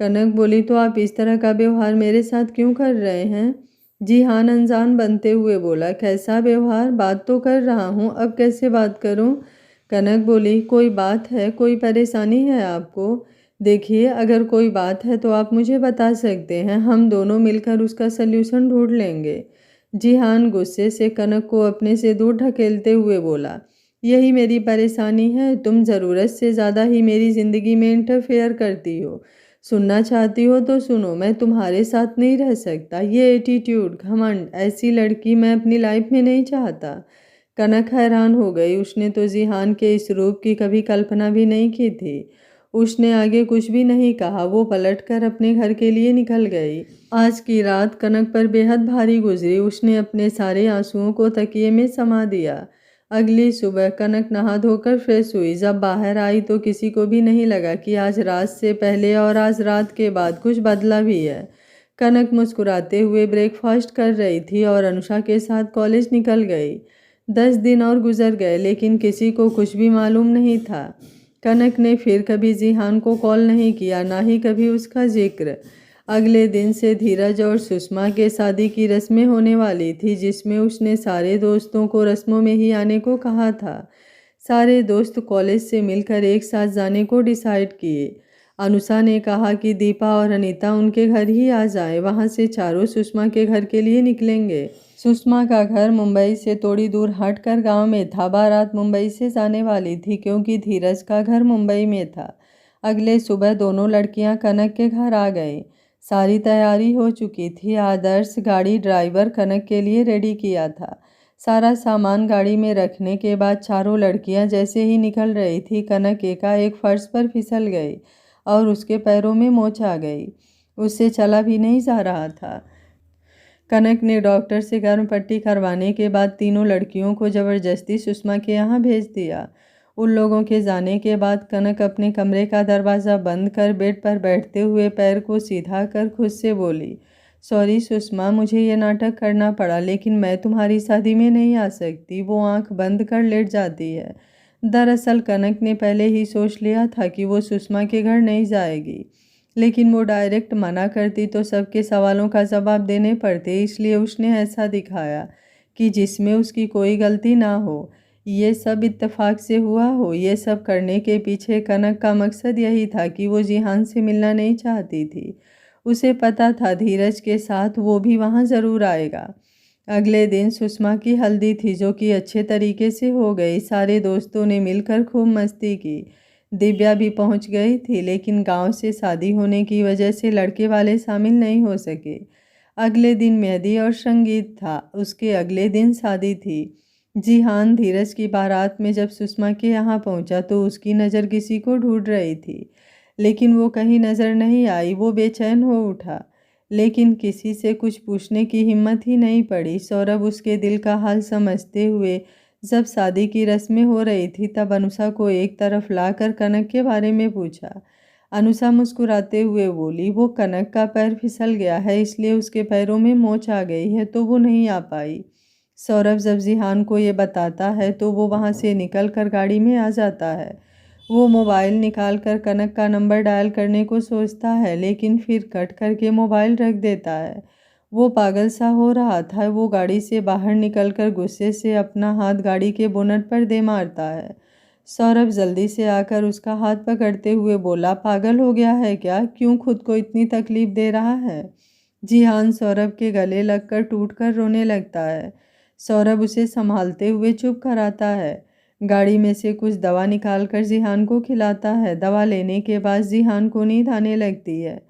कनक बोली, तो आप इस तरह का व्यवहार मेरे साथ क्यों कर रहे हैं? जिहान अनजान बनते हुए बोला, कैसा व्यवहार? बात तो कर रहा हूँ, अब कैसे बात करूँ? कनक बोली, कोई बात है, कोई परेशानी है आपको? देखिए, अगर कोई बात है तो आप मुझे बता सकते हैं। हम दोनों मिलकर उसका सल्यूशन ढूंढ लेंगे। जिहान गुस्से से कनक को अपने से दूर ढकेलते हुए बोला, यही मेरी परेशानी है। तुम ज़रूरत से ज़्यादा ही मेरी ज़िंदगी में इंटरफेयर करती हो। सुनना चाहती हो तो सुनो, मैं तुम्हारे साथ नहीं रह सकता। ये एटीट्यूड, घमंड, ऐसी लड़की मैं अपनी लाइफ में नहीं चाहता। कनक हैरान हो गई। उसने तो जिहान के इस रूप की कभी कल्पना भी नहीं की थी। उसने आगे कुछ भी नहीं कहा। वो पलटकर अपने घर के लिए निकल गई। आज की रात कनक पर बेहद भारी गुजरी। उसने अपने सारे आंसुओं को तकिए में समा दिया। अगली सुबह कनक नहा धोकर फ्रेश हुई। जब बाहर आई तो किसी को भी नहीं लगा कि आज रात से पहले और आज रात के बाद कुछ बदला भी है। कनक मुस्कुराते हुए ब्रेकफास्ट कर रही थी और अनुषा के साथ कॉलेज निकल गई। 10 दिन और गुजर गए, लेकिन किसी को कुछ भी मालूम नहीं था। कनक ने फिर कभी जिहान को कॉल नहीं किया, ना ही कभी उसका जिक्र। अगले दिन से धीरज और सुषमा के शादी की रस्में होने वाली थी, जिसमें उसने सारे दोस्तों को रस्मों में ही आने को कहा था। सारे दोस्त कॉलेज से मिलकर एक साथ जाने को डिसाइड किए। अनुषा ने कहा कि दीपा और अनीता उनके घर ही आ जाएं। वहां से चारों सुषमा के घर के लिए निकलेंगे। सुषमा का घर मुंबई से थोड़ी दूर हटकर गांव में था। बारात मुंबई से जाने वाली थी, क्योंकि धीरज का घर मुंबई में था। अगले सुबह दोनों लड़कियां कनक के घर आ गईं। सारी तैयारी हो चुकी थी। आदर्श गाड़ी ड्राइवर कनक के लिए रेडी किया था। सारा सामान गाड़ी में रखने के बाद चारों लड़कियां जैसे ही निकल रही थी, कनक एकाएक फर्श पर फिसल गई और उसके पैरों में मोच आ गई। उससे चला भी नहीं जा रहा था। कनक ने डॉक्टर से गर्म पट्टी करवाने के बाद तीनों लड़कियों को ज़बरदस्ती सुषमा के यहाँ भेज दिया। उन लोगों के जाने के बाद कनक अपने कमरे का दरवाज़ा बंद कर बेड पर बैठते हुए पैर को सीधा कर खुद से बोली, सॉरी सुषमा, मुझे ये नाटक करना पड़ा, लेकिन मैं तुम्हारी शादी में नहीं आ सकती। वो आंख बंद कर लेट जाती है। दरअसल कनक ने पहले ही सोच लिया था कि वो सुषमा के घर नहीं जाएगी, लेकिन वो डायरेक्ट मना करती तो सबके सवालों का जवाब देने पड़ते, इसलिए उसने ऐसा दिखाया कि जिसमें उसकी कोई गलती ना हो, ये सब इत्तेफाक से हुआ हो। ये सब करने के पीछे कनक का मकसद यही था कि वो जिहान से मिलना नहीं चाहती थी। उसे पता था धीरज के साथ वो भी वहाँ ज़रूर आएगा। अगले दिन सुषमा की हल्दी थी, जो कि अच्छे तरीके से हो गई। सारे दोस्तों ने मिलकर खूब मस्ती की। दिव्या भी पहुंच गई थी, लेकिन गांव से शादी होने की वजह से लड़के वाले शामिल नहीं हो सके। अगले दिन मेहंदी और संगीत था। उसके अगले दिन शादी थी। जिहान धीरज की बारात में जब सुषमा के यहाँ पहुंचा तो उसकी नज़र किसी को ढूंढ रही थी, लेकिन वो कहीं नज़र नहीं आई। वो बेचैन हो उठा, लेकिन किसी से कुछ पूछने की हिम्मत ही नहीं पड़ी। सौरभ उसके दिल का हाल समझते हुए जब शादी की रस्में हो रही थी तब अनुषा को एक तरफ लाकर कनक के बारे में पूछा। अनुषा मुस्कुराते हुए बोली, वो कनक का पैर फिसल गया है, इसलिए उसके पैरों में मोच आ गई है, तो वो नहीं आ पाई। सौरभ जब जिहान को ये बताता है तो वो वहाँ से निकल कर गाड़ी में आ जाता है। वो मोबाइल निकाल कर कनक का नंबर डायल करने को सोचता है, लेकिन फिर कट करके मोबाइल रख देता है। वो पागल सा हो रहा था। वो गाड़ी से बाहर निकलकर गुस्से से अपना हाथ गाड़ी के बोनट पर दे मारता है। सौरभ जल्दी से आकर उसका हाथ पकड़ते हुए बोला, पागल हो गया है क्या? क्यों खुद को इतनी तकलीफ दे रहा है? जिहान सौरभ के गले लगकर टूटकर रोने लगता है। सौरभ उसे संभालते हुए चुप कराता है। गाड़ी में से कुछ दवा निकालकर जिहान को खिलाता है। दवा लेने के बाद जिहान को नींद आने लगती है।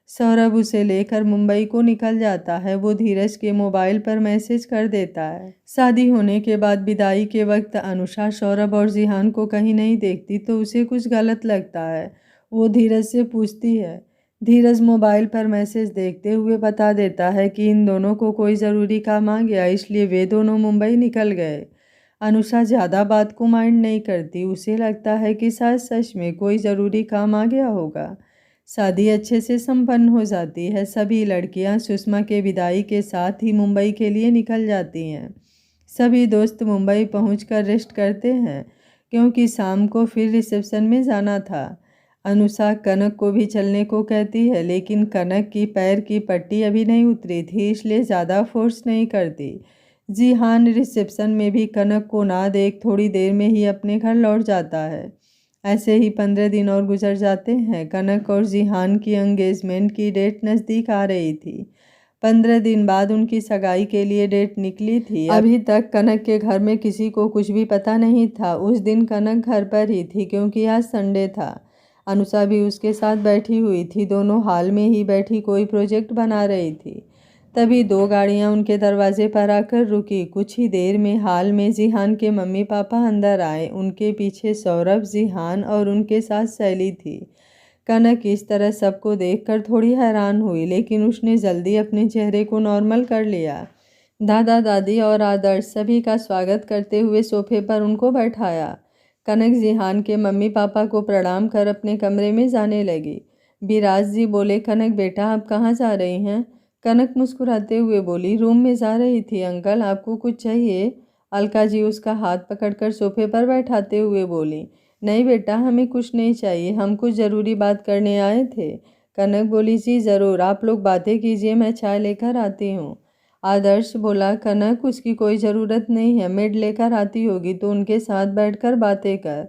सौरभ उसे लेकर मुंबई को निकल जाता है। वो धीरज के मोबाइल पर मैसेज कर देता है। शादी होने के बाद विदाई के वक्त अनुषा सौरभ और जिहान को कहीं नहीं देखती तो उसे कुछ गलत लगता है। वो धीरज से पूछती है। धीरज मोबाइल पर मैसेज देखते हुए बता देता है कि इन दोनों को कोई ज़रूरी काम आ गया, इसलिए वे दोनों मुंबई निकल गए। अनुषा ज़्यादा बात को माइंड नहीं करती। उसे लगता है कि शायद सच में कोई ज़रूरी काम आ गया होगा। शादी अच्छे से संपन्न हो जाती है। सभी लड़कियां सुषमा के विदाई के साथ ही मुंबई के लिए निकल जाती हैं। सभी दोस्त मुंबई पहुंचकर रेस्ट करते हैं, क्योंकि शाम को फिर रिसेप्शन में जाना था। अनुषा कनक को भी चलने को कहती है, लेकिन कनक की पैर की पट्टी अभी नहीं उतरी थी, इसलिए ज़्यादा फोर्स नहीं करती। जिहान रिसेप्शन में भी कनक को ना देख थोड़ी देर में ही अपने घर लौट जाता है। ऐसे ही 15 दिन और गुजर जाते हैं। कनक और जिहान की एंगेजमेंट की डेट नज़दीक आ रही थी। 15 दिन बाद उनकी सगाई के लिए डेट निकली थी। अभी तक कनक के घर में किसी को कुछ भी पता नहीं था। उस दिन कनक घर पर ही थी, क्योंकि आज संडे था। अनुषा भी उसके साथ बैठी हुई थी। दोनों हाल में ही बैठी कोई प्रोजेक्ट बना रही थी। तभी 2 गाड़ियां उनके दरवाजे पर आकर रुकी। कुछ ही देर में हाल में जिहान के मम्मी पापा अंदर आए। उनके पीछे सौरभ, जिहान और उनके साथ शैली थी। कनक इस तरह सबको देखकर थोड़ी हैरान हुई, लेकिन उसने जल्दी अपने चेहरे को नॉर्मल कर लिया। दादा दादी और आदर्श सभी का स्वागत करते हुए सोफे पर उनको बैठाया। कनक जिहान के मम्मी पापा को प्रणाम कर अपने कमरे में जाने लगी। विराज जी बोले, कनक बेटा आप कहाँ जा रही हैं? कनक मुस्कुराते हुए बोली, रूम में जा रही थी अंकल, आपको कुछ चाहिए? अलका जी उसका हाथ पकड़कर सोफे पर बैठाते हुए बोली, नहीं बेटा हमें कुछ नहीं चाहिए, हम कुछ ज़रूरी बात करने आए थे। कनक बोली, जी ज़रूर, आप लोग बातें कीजिए, मैं चाय लेकर आती हूँ। आदर्श बोला, कनक उसकी कोई ज़रूरत नहीं है, मेड लेकर आती होगी तो उनके साथ बैठकर बातें कर।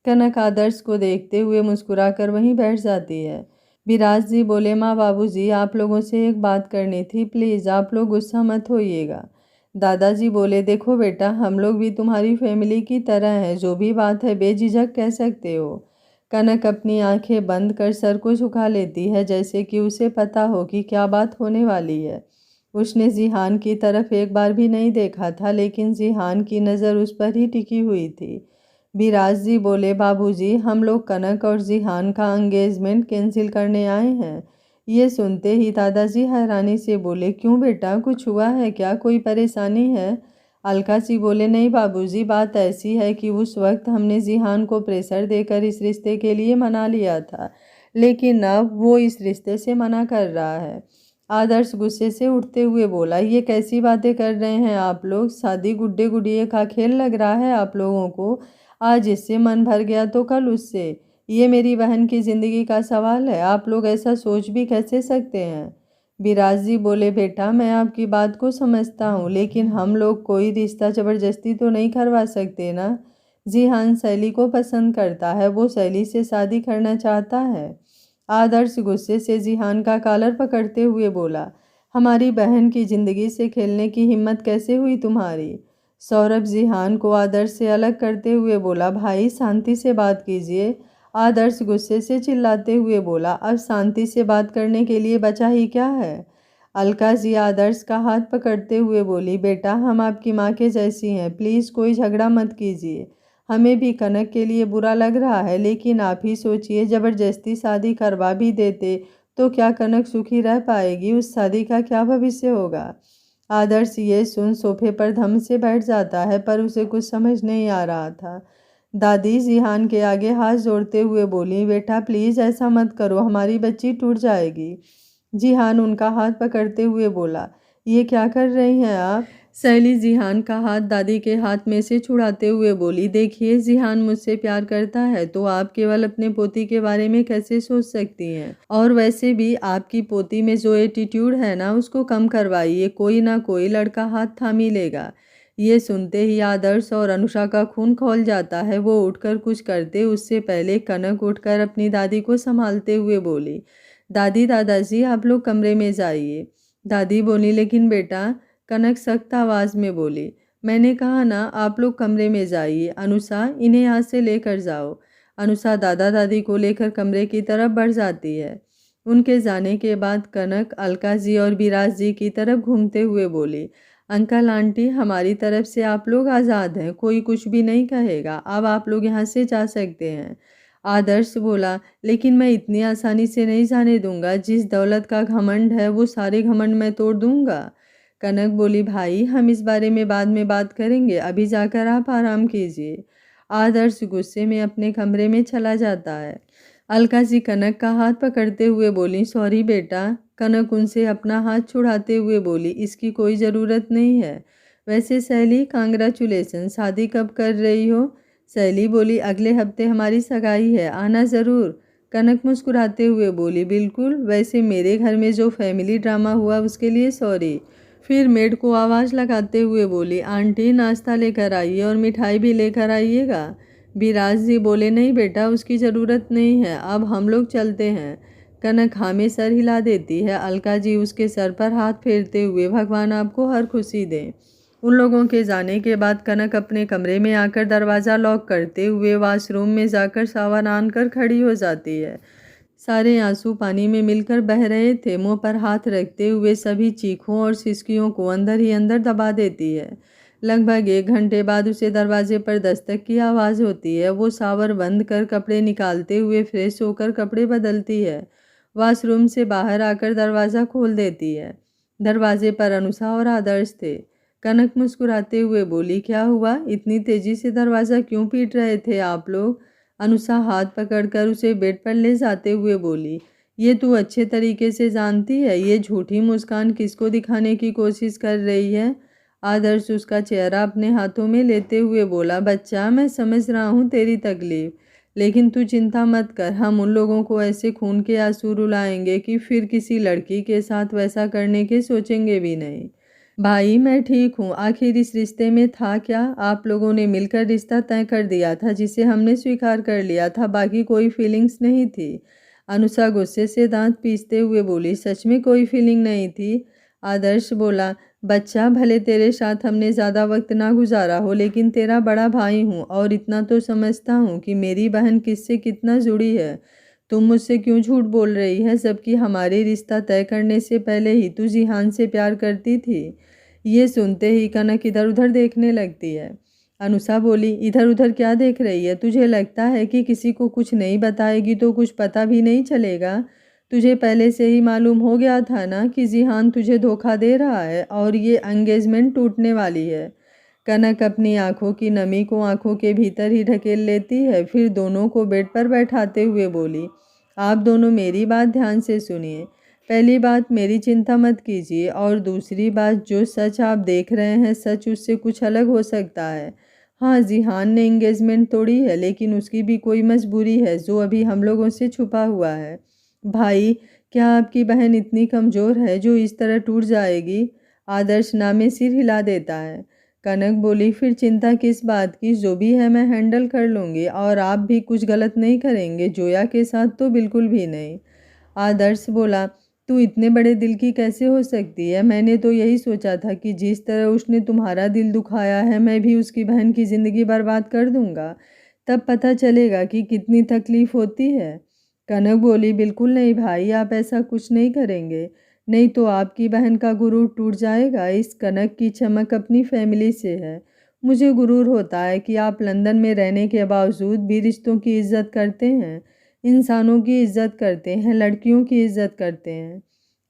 कनक आदर्श को देखते हुए मुस्कुराकर वहीं बैठ जाती है। विराज जी बोले, माँ बाबूजी आप लोगों से एक बात करनी थी, प्लीज़ आप लोग गुस्सा मत होइएगा। दादाजी बोले, देखो बेटा हम लोग भी तुम्हारी फैमिली की तरह हैं, जो भी बात है बेझिझक कह सकते हो। कनक अपनी आंखें बंद कर सर को झुका लेती है, जैसे कि उसे पता हो कि क्या बात होने वाली है। उसने जिहान की तरफ एक बार भी नहीं देखा था, लेकिन जिहान की नज़र उस पर ही टिकी हुई थी। विराज जी बोले, बाबूजी हम लोग कनक और जिहान का एंगेजमेंट कैंसिल करने आए हैं। ये सुनते ही दादाजी हैरानी से बोले, क्यों बेटा, कुछ हुआ है क्या, कोई परेशानी है? अलका जी बोले, नहीं बाबूजी, बात ऐसी है कि उस वक्त हमने जिहान को प्रेशर देकर इस रिश्ते के लिए मना लिया था, लेकिन अब वो इस रिश्ते से मना कर रहा है। आदर्श गुस्से से उठते हुए बोला, ये कैसी बातें कर रहे हैं आप लोग? शादी गुड्डे गुड़िये का खेल लग रहा है आप लोगों को? आज इससे मन भर गया तो कल उससे। ये मेरी बहन की ज़िंदगी का सवाल है, आप लोग ऐसा सोच भी कैसे सकते हैं? विराज जी बोले, बेटा मैं आपकी बात को समझता हूँ, लेकिन हम लोग कोई रिश्ता ज़बरदस्ती तो नहीं करवा सकते ना। जिहान शैली को पसंद करता है, वो शैली से शादी करना चाहता है। आदर्श गुस्से से जिहान का कॉलर पकड़ते हुए बोला, हमारी बहन की ज़िंदगी से खेलने की हिम्मत कैसे हुई तुम्हारी? सौरभ जिहान को आदर्श से अलग करते हुए बोला, भाई शांति से बात कीजिए। आदर्श गुस्से से चिल्लाते हुए बोला, अब शांति से बात करने के लिए बचा ही क्या है? अलका जी आदर्श का हाथ पकड़ते हुए बोली, बेटा हम आपकी माँ के जैसी हैं, प्लीज़ कोई झगड़ा मत कीजिए। हमें भी कनक के लिए बुरा लग रहा है, लेकिन आप ही सोचिए, ज़बरदस्ती शादी करवा भी देते तो क्या कनक सुखी रह पाएगी? उस शादी का क्या भविष्य होगा? आदर्श ये सुन सोफे पर धम से बैठ जाता है, पर उसे कुछ समझ नहीं आ रहा था। दादी जिहान के आगे हाथ जोड़ते हुए बोली, बेटा प्लीज़ ऐसा मत करो, हमारी बच्ची टूट जाएगी। जिहान उनका हाथ पकड़ते हुए बोला, ये क्या कर रही हैं आप? शैली जिहान का हाथ दादी के हाथ में से छुड़ाते हुए बोली, देखिए जिहान मुझसे प्यार करता है तो आप केवल अपने पोती के बारे में कैसे सोच सकती हैं? और वैसे भी आपकी पोती में जो एटीट्यूड है ना, उसको कम करवाइए, कोई ना कोई लड़का हाथ थामी लेगा। ये सुनते ही आदर्श और अनुषा का खून खौल जाता है। वो उठकर कुछ करते उससे पहले कनक उठकर अपनी दादी को संभालते हुए बोली, दादी दादाजी आप लोग कमरे में जाइए। दादी बोली, लेकिन बेटा, कनक सख्त आवाज़ में बोली, मैंने कहा ना आप लोग कमरे में जाइए। अनुषा इन्हें यहाँ से लेकर जाओ। अनुषा दादा दादी को लेकर कमरे की तरफ बढ़ जाती है। उनके जाने के बाद कनक अलका जी और विराज जी की तरफ घूमते हुए बोली, अंकल आंटी हमारी तरफ से आप लोग आज़ाद हैं, कोई कुछ भी नहीं कहेगा, अब आप लोग यहाँ से जा सकते हैं। आदर्श बोला, लेकिन मैं इतनी आसानी से नहीं जाने दूंगा, जिस दौलत का घमंड है वो सारे घमंड मैं तोड़ दूंगा। कनक बोली, भाई हम इस बारे में बाद में बात करेंगे, अभी जाकर आप आराम कीजिए। आदर्श गुस्से में अपने कमरे में चला जाता है। अलका जी कनक का हाथ पकड़ते हुए बोली, सॉरी बेटा। कनक उनसे अपना हाथ छुड़ाते हुए बोली, इसकी कोई ज़रूरत नहीं है। वैसे सहेली कांग्रेचुलेसन, शादी कब कर रही हो? सहेली बोली, अगले हफ्ते हमारी सगाई है, आना ज़रूर। कनक मुस्कुराते हुए बोली, बिल्कुल, वैसे मेरे घर में जो फैमिली ड्रामा हुआ उसके लिए सॉरी। फिर मेड को आवाज़ लगाते हुए बोली, आंटी नाश्ता लेकर आइए और मिठाई भी लेकर आइएगा। विराज जी बोले, नहीं बेटा उसकी ज़रूरत नहीं है, अब हम लोग चलते हैं। कनक हाँ में सर हिला देती है। अलका जी उसके सर पर हाथ फेरते हुए, भगवान आपको हर खुशी दें। उन लोगों के जाने के बाद कनक अपने कमरे में आकर दरवाज़ा लॉक करते हुए वॉशरूम में जाकर शावर आन कर खड़ी हो जाती है। सारे आंसू पानी में मिलकर बह रहे थे। मुंह पर हाथ रखते हुए सभी चीखों और सिसकियों को अंदर ही अंदर दबा देती है। लगभग 1 घंटे बाद उसे दरवाजे पर दस्तक की आवाज़ होती है। वो शावर बंद कर कपड़े निकालते हुए फ्रेश होकर कपड़े बदलती है। वॉशरूम से बाहर आकर दरवाज़ा खोल देती है। दरवाजे पर अनुषा और आदर्श थे। कनक मुस्कुराते हुए बोली, क्या हुआ, इतनी तेज़ी से दरवाज़ा क्यों पीट रहे थे आप लोग? अनुषा हाथ पकड़कर उसे बेड पर ले जाते हुए बोली, ये तू अच्छे तरीके से जानती है ये झूठी मुस्कान किसको दिखाने की कोशिश कर रही है? आदर्श उसका चेहरा अपने हाथों में लेते हुए बोला, बच्चा मैं समझ रहा हूँ तेरी तकलीफ, लेकिन तू चिंता मत कर, हम उन लोगों को ऐसे खून के आंसू रुलाएंगे कि फिर किसी लड़की के साथ वैसा करने के सोचेंगे भी नहीं। भाई मैं ठीक हूँ, आखिर इस रिश्ते में था क्या? आप लोगों ने मिलकर रिश्ता तय कर दिया था जिसे हमने स्वीकार कर लिया था, बाकी कोई फीलिंग्स नहीं थी। अनुषा गुस्से से दांत पीसते हुए बोली, सच में कोई फीलिंग नहीं थी? आदर्श बोला, बच्चा भले तेरे साथ हमने ज़्यादा वक्त ना गुजारा हो, लेकिन तेरा बड़ा भाई हूँ और इतना तो समझता हूँ कि मेरी बहन किससे कितना जुड़ी है। तुम मुझसे क्यों झूठ बोल रही है, जबकि हमारे रिश्ता तय करने से पहले ही तू जिहान से प्यार करती थी। ये सुनते ही कनक इधर उधर देखने लगती है। अनुषा बोली, इधर उधर क्या देख रही है? तुझे लगता है कि किसी को कुछ नहीं बताएगी तो कुछ पता भी नहीं चलेगा? तुझे पहले से ही मालूम हो गया था ना कि जिहान तुझे धोखा दे रहा है और ये एंगेजमेंट टूटने वाली है। कनक अपनी आंखों की नमी को आंखों के भीतर ही ढकेल लेती है, फिर दोनों को बेड पर बैठाते हुए बोली, आप दोनों मेरी बात ध्यान से सुनिए। पहली बात, मेरी चिंता मत कीजिए, और दूसरी बात, जो सच आप देख रहे हैं सच उससे कुछ अलग हो सकता है। हाँ, जिहान ने एंगेजमेंट तोड़ी है, लेकिन उसकी भी कोई मजबूरी है जो अभी हम लोगों से छुपा हुआ है। भाई, क्या आपकी बहन इतनी कमज़ोर है जो इस तरह टूट जाएगी? आदर्श नामे सिर हिला देता है। कनक बोली, फिर चिंता किस बात की, जो भी है मैं हैंडल कर लूँगी, और आप भी कुछ गलत नहीं करेंगे, जोया के साथ तो बिल्कुल भी नहीं। आदर्श बोला, तू इतने बड़े दिल की कैसे हो सकती है? मैंने तो यही सोचा था कि जिस तरह उसने तुम्हारा दिल दुखाया है मैं भी उसकी बहन की ज़िंदगी बर्बाद कर दूंगा, तब पता चलेगा कि कितनी तकलीफ़ होती है। कनक बोली, बिल्कुल नहीं भाई, आप ऐसा कुछ नहीं करेंगे, नहीं तो आपकी बहन का गुरूर टूट जाएगा। इस कनक की चमक अपनी फैमिली से है। मुझे गुरूर होता है कि आप लंदन में रहने के बावजूद भी रिश्तों की इज्जत करते हैं, इंसानों की इज्जत करते हैं, लड़कियों की इज्जत करते हैं।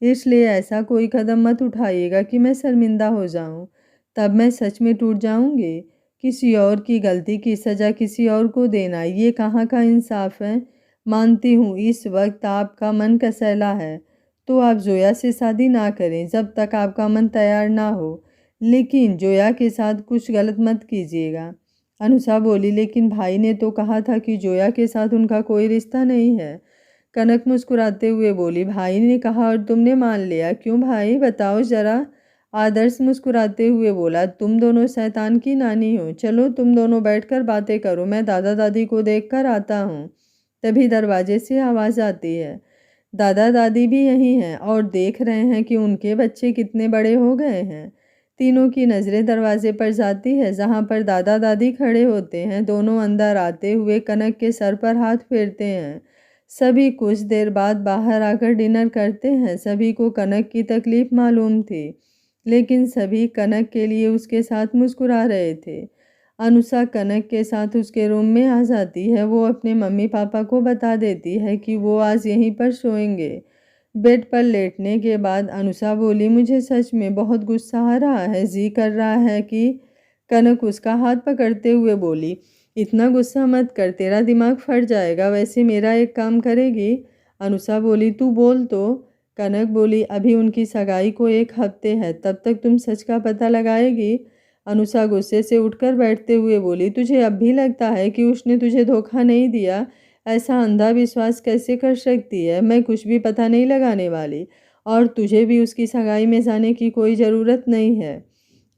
इसलिए ऐसा कोई कदम मत उठाइएगा कि मैं शर्मिंदा हो जाऊं, तब मैं सच में टूट जाऊंगी। किसी और की गलती की सज़ा किसी और को देना, ये कहाँ का इंसाफ है? मानती हूँ इस वक्त आपका मन कसैला है, तो आप जोया से शादी ना करें जब तक आपका मन तैयार ना हो, लेकिन जोया के साथ कुछ गलत मत कीजिएगा। अनुषा बोली, लेकिन भाई ने तो कहा था कि जोया के साथ उनका कोई रिश्ता नहीं है। कनक मुस्कुराते हुए बोली, भाई ने कहा और तुमने मान लिया, क्यों भाई, बताओ ज़रा। आदर्श मुस्कुराते हुए बोला, तुम दोनों शैतान की नानी हो, चलो तुम दोनों बैठकर बातें करो, मैं दादा दादी को देखकर आता हूँ। तभी दरवाजे से आवाज़ आती है। दादा दादी भी यहीं हैं और देख रहे हैं कि उनके बच्चे कितने बड़े हो गए हैं। तीनों की नज़रें दरवाजे पर जाती है जहाँ पर दादा दादी खड़े होते हैं। दोनों अंदर आते हुए कनक के सर पर हाथ फेरते हैं। सभी कुछ देर बाद बाहर आकर डिनर करते हैं। सभी को कनक की तकलीफ़ मालूम थी, लेकिन सभी कनक के लिए उसके साथ मुस्कुरा रहे थे। अनुषा कनक के साथ उसके रूम में आ जाती है। वो अपने मम्मी पापा को बता देती है कि वो आज यहीं पर सोएंगे। बेड पर लेटने के बाद अनुषा बोली, मुझे सच में बहुत गुस्सा आ रहा है, जी कर रहा है कि। कनक उसका हाथ पकड़ते हुए बोली, इतना गुस्सा मत कर, तेरा दिमाग फट जाएगा, वैसे मेरा एक काम करेगी। अनुषा बोली, तू बोल तो। कनक बोली, अभी उनकी सगाई को 1 हफ्ते है, तब तक तुम सच का पता लगाएगी। अनुषा गुस्से से उठकर बैठते हुए बोली, तुझे अब भी लगता है कि उसने तुझे धोखा नहीं दिया? ऐसा अंधा विश्वास कैसे कर सकती है? मैं कुछ भी पता नहीं लगाने वाली, और तुझे भी उसकी सगाई में जाने की कोई ज़रूरत नहीं है।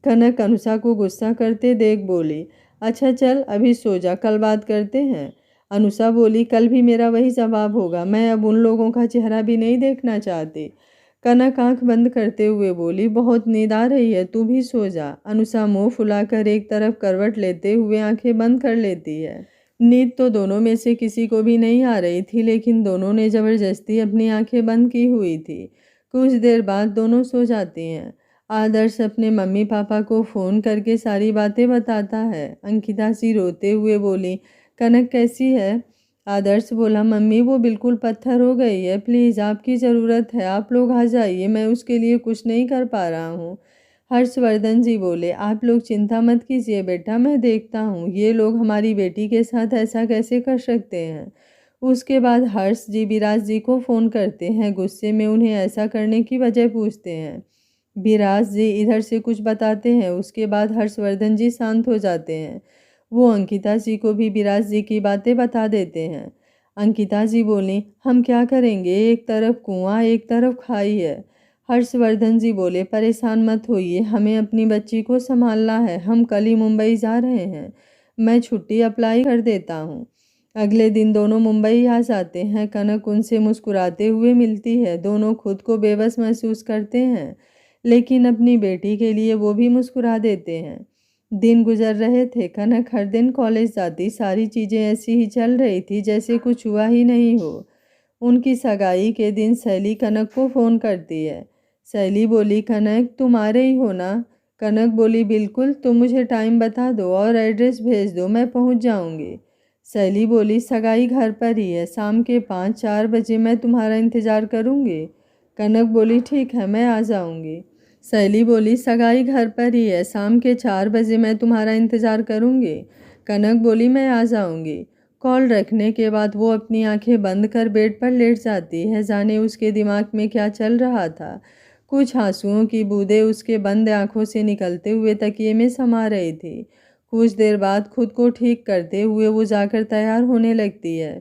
कनक अनुषा को गुस्सा करते देख बोली, अच्छा चल अभी सो जा, कल बात करते हैं। अनुषा बोली, कल भी मेरा वही जवाब होगा, मैं अब उन लोगों का चेहरा भी नहीं देखना चाहती। कनक आंख बंद करते हुए बोली, बहुत नींद आ रही है, तू भी सो जा। अनुषा मुंह फुलाकर एक तरफ करवट लेते हुए आंखें बंद कर लेती है। नींद तो दोनों में से किसी को भी नहीं आ रही थी, लेकिन दोनों ने जबरदस्ती अपनी आंखें बंद की हुई थी। कुछ देर बाद दोनों सो जाती हैं। आदर्श अपने मम्मी पापा को फ़ोन करके सारी बातें बताता है। अंकिता सी रोते हुए बोली, कनक कैसी है? आदर्श बोला, मम्मी वो बिल्कुल पत्थर हो गई है, प्लीज़ आपकी ज़रूरत है, आप लोग आ जाइए, मैं उसके लिए कुछ नहीं कर पा रहा हूँ। हर्षवर्धन जी बोले, आप लोग चिंता मत कीजिए बेटा, मैं देखता हूँ, ये लोग हमारी बेटी के साथ ऐसा कैसे कर सकते हैं। उसके बाद हर्ष जी विराज जी को फ़ोन करते हैं, गुस्से में उन्हें ऐसा करने की वजह पूछते हैं। विराज जी इधर से कुछ बताते हैं, उसके बाद हर्षवर्धन जी शांत हो जाते हैं। वो अंकिता जी को भी विराज जी की बातें बता देते हैं। अंकिता जी बोली, हम क्या करेंगे, एक तरफ कुआं एक तरफ खाई है। हर्षवर्धन जी बोले, परेशान मत होइए, हमें अपनी बच्ची को संभालना है, हम कल ही मुंबई जा रहे हैं, मैं छुट्टी अप्लाई कर देता हूँ। अगले दिन दोनों मुंबई आ जाते हैं। कनक उनसे मुस्कुराते हुए मिलती है। दोनों खुद को बेबस महसूस करते हैं, लेकिन अपनी बेटी के लिए वो भी मुस्कुरा देते हैं। दिन गुजर रहे थे। कनक हर दिन कॉलेज जाती, सारी चीज़ें ऐसी ही चल रही थी जैसे कुछ हुआ ही नहीं हो। उनकी सगाई के दिन शैली कनक को फ़ोन करती है। शैली बोली, कनक तुम आ रही हो ना? कनक बोली, बिल्कुल, तुम मुझे टाइम बता दो और एड्रेस भेज दो, मैं पहुंच जाऊंगी। सैली बोली, सगाई घर पर ही है, शाम के 5-4 बजे मैं तुम्हारा इंतज़ार करूँगी। कनक बोली, ठीक है, मैं आ जाऊँगी। सैली बोली, सगाई घर पर ही है, शाम के 4 बजे मैं तुम्हारा इंतज़ार करूँगी। कनक बोली, मैं आ जाऊँगी। कॉल रखने के बाद वो अपनी आंखें बंद कर बेड पर लेट जाती है। जाने उसके दिमाग में क्या चल रहा था। कुछ आंसुओं की बूंदें उसके बंद आंखों से निकलते हुए तकिए में समा रही थी। कुछ देर बाद खुद को ठीक करते हुए वो जाकर तैयार होने लगती है।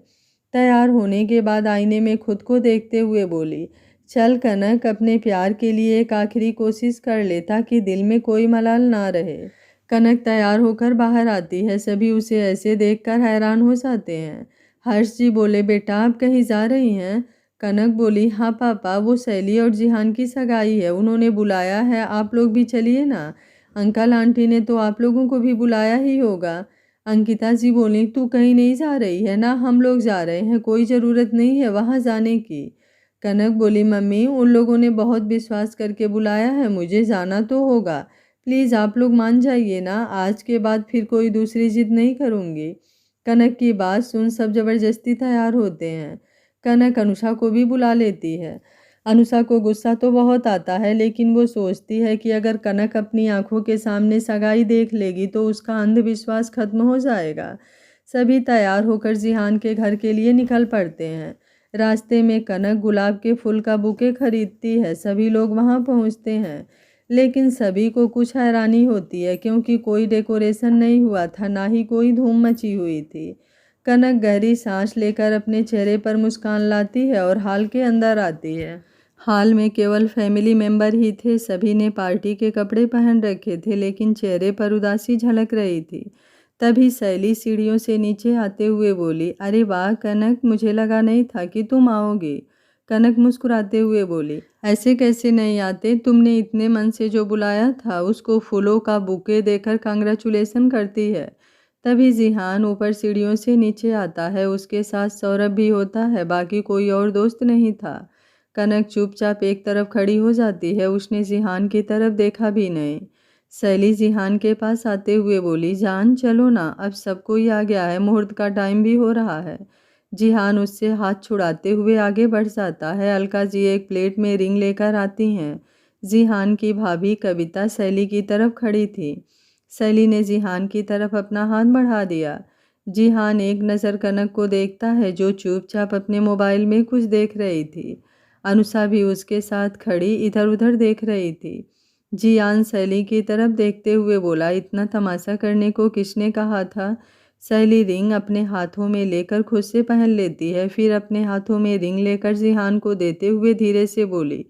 तैयार होने के बाद आईने में खुद को देखते हुए बोली, चल कनक, अपने प्यार के लिए एक आखिरी कोशिश कर ले ताकि दिल में कोई मलाल ना रहे। कनक तैयार होकर बाहर आती है। सभी उसे ऐसे देखकर हैरान हो जाते हैं। हर्ष जी बोले, बेटा आप कहीं जा रही हैं? कनक बोली, हाँ पापा, वो सैली और जिहान की सगाई है, उन्होंने बुलाया है, आप लोग भी चलिए ना। अंकल आंटी ने तो आप लोगों को भी बुलाया ही होगा। अंकिता जी बोली, तू कहीं नहीं जा रही है ना, हम लोग जा रहे हैं, कोई ज़रूरत नहीं है वहाँ जाने की। कनक बोली, मम्मी उन लोगों ने बहुत विश्वास करके बुलाया है, मुझे जाना तो होगा, प्लीज़ आप लोग मान जाइए ना, आज के बाद फिर कोई दूसरी जिद नहीं करूँगी। कनक की बात सुन सब ज़बरदस्ती तैयार होते हैं। कनक अनुषा को भी बुला लेती है। अनुषा को गुस्सा तो बहुत आता है, लेकिन वो सोचती है कि अगर कनक अपनी आंखों के सामने सगाई देख लेगी तो उसका अंधविश्वास खत्म हो जाएगा। सभी तैयार होकर जिहान के घर के लिए निकल पड़ते हैं। रास्ते में कनक गुलाब के फूल का बुके खरीदती है। सभी लोग वहां पहुंचते हैं, लेकिन सभी को कुछ हैरानी होती है क्योंकि कोई डेकोरेशन नहीं हुआ था, ना ही कोई धूम मची हुई थी। कनक गहरी सांस लेकर अपने चेहरे पर मुस्कान लाती है और हॉल के अंदर आती है। हॉल में केवल फैमिली मेंबर ही थे। सभी ने पार्टी के कपड़े पहन रखे थे, लेकिन चेहरे पर उदासी झलक रही थी। तभी सैली सीढ़ियों से नीचे आते हुए बोली, अरे वाह कनक, मुझे लगा नहीं था कि तुम आओगी। कनक मुस्कुराते हुए बोली, ऐसे कैसे नहीं आते, तुमने इतने मन से जो बुलाया था उसको फूलों का बुके देकर कांग्रेचुलेसन करती है। तभी जिहान ऊपर सीढ़ियों से नीचे आता है। उसके साथ सौरभ भी होता है, बाकी कोई और दोस्त नहीं था। कनक चुपचाप एक तरफ खड़ी हो जाती है, उसने जिहान की तरफ देखा भी नहीं। सैली जिहान के पास आते हुए बोली, जान चलो ना, अब सब कोई आ गया है, मुहूर्त का टाइम भी हो रहा है। जिहान उससे हाथ छुड़ाते हुए आगे बढ़ जाता है। अलका जी एक प्लेट में रिंग लेकर आती हैं। जिहान की भाभी कविता सैली की तरफ खड़ी थी। सैली ने जिहान की तरफ अपना हाथ बढ़ा दिया। जिहान एक नज़र कनक को देखता है जो चुपचाप अपने मोबाइल में कुछ देख रही थी। अनुषा भी उसके साथ खड़ी इधर उधर देख रही थी। जियान सैली की तरफ देखते हुए बोला, इतना तमाशा करने को किसने कहा था? सैली रिंग अपने हाथों में लेकर खुद से पहन लेती है, फिर अपने हाथों में रिंग लेकर जिहान को देते हुए धीरे से बोली,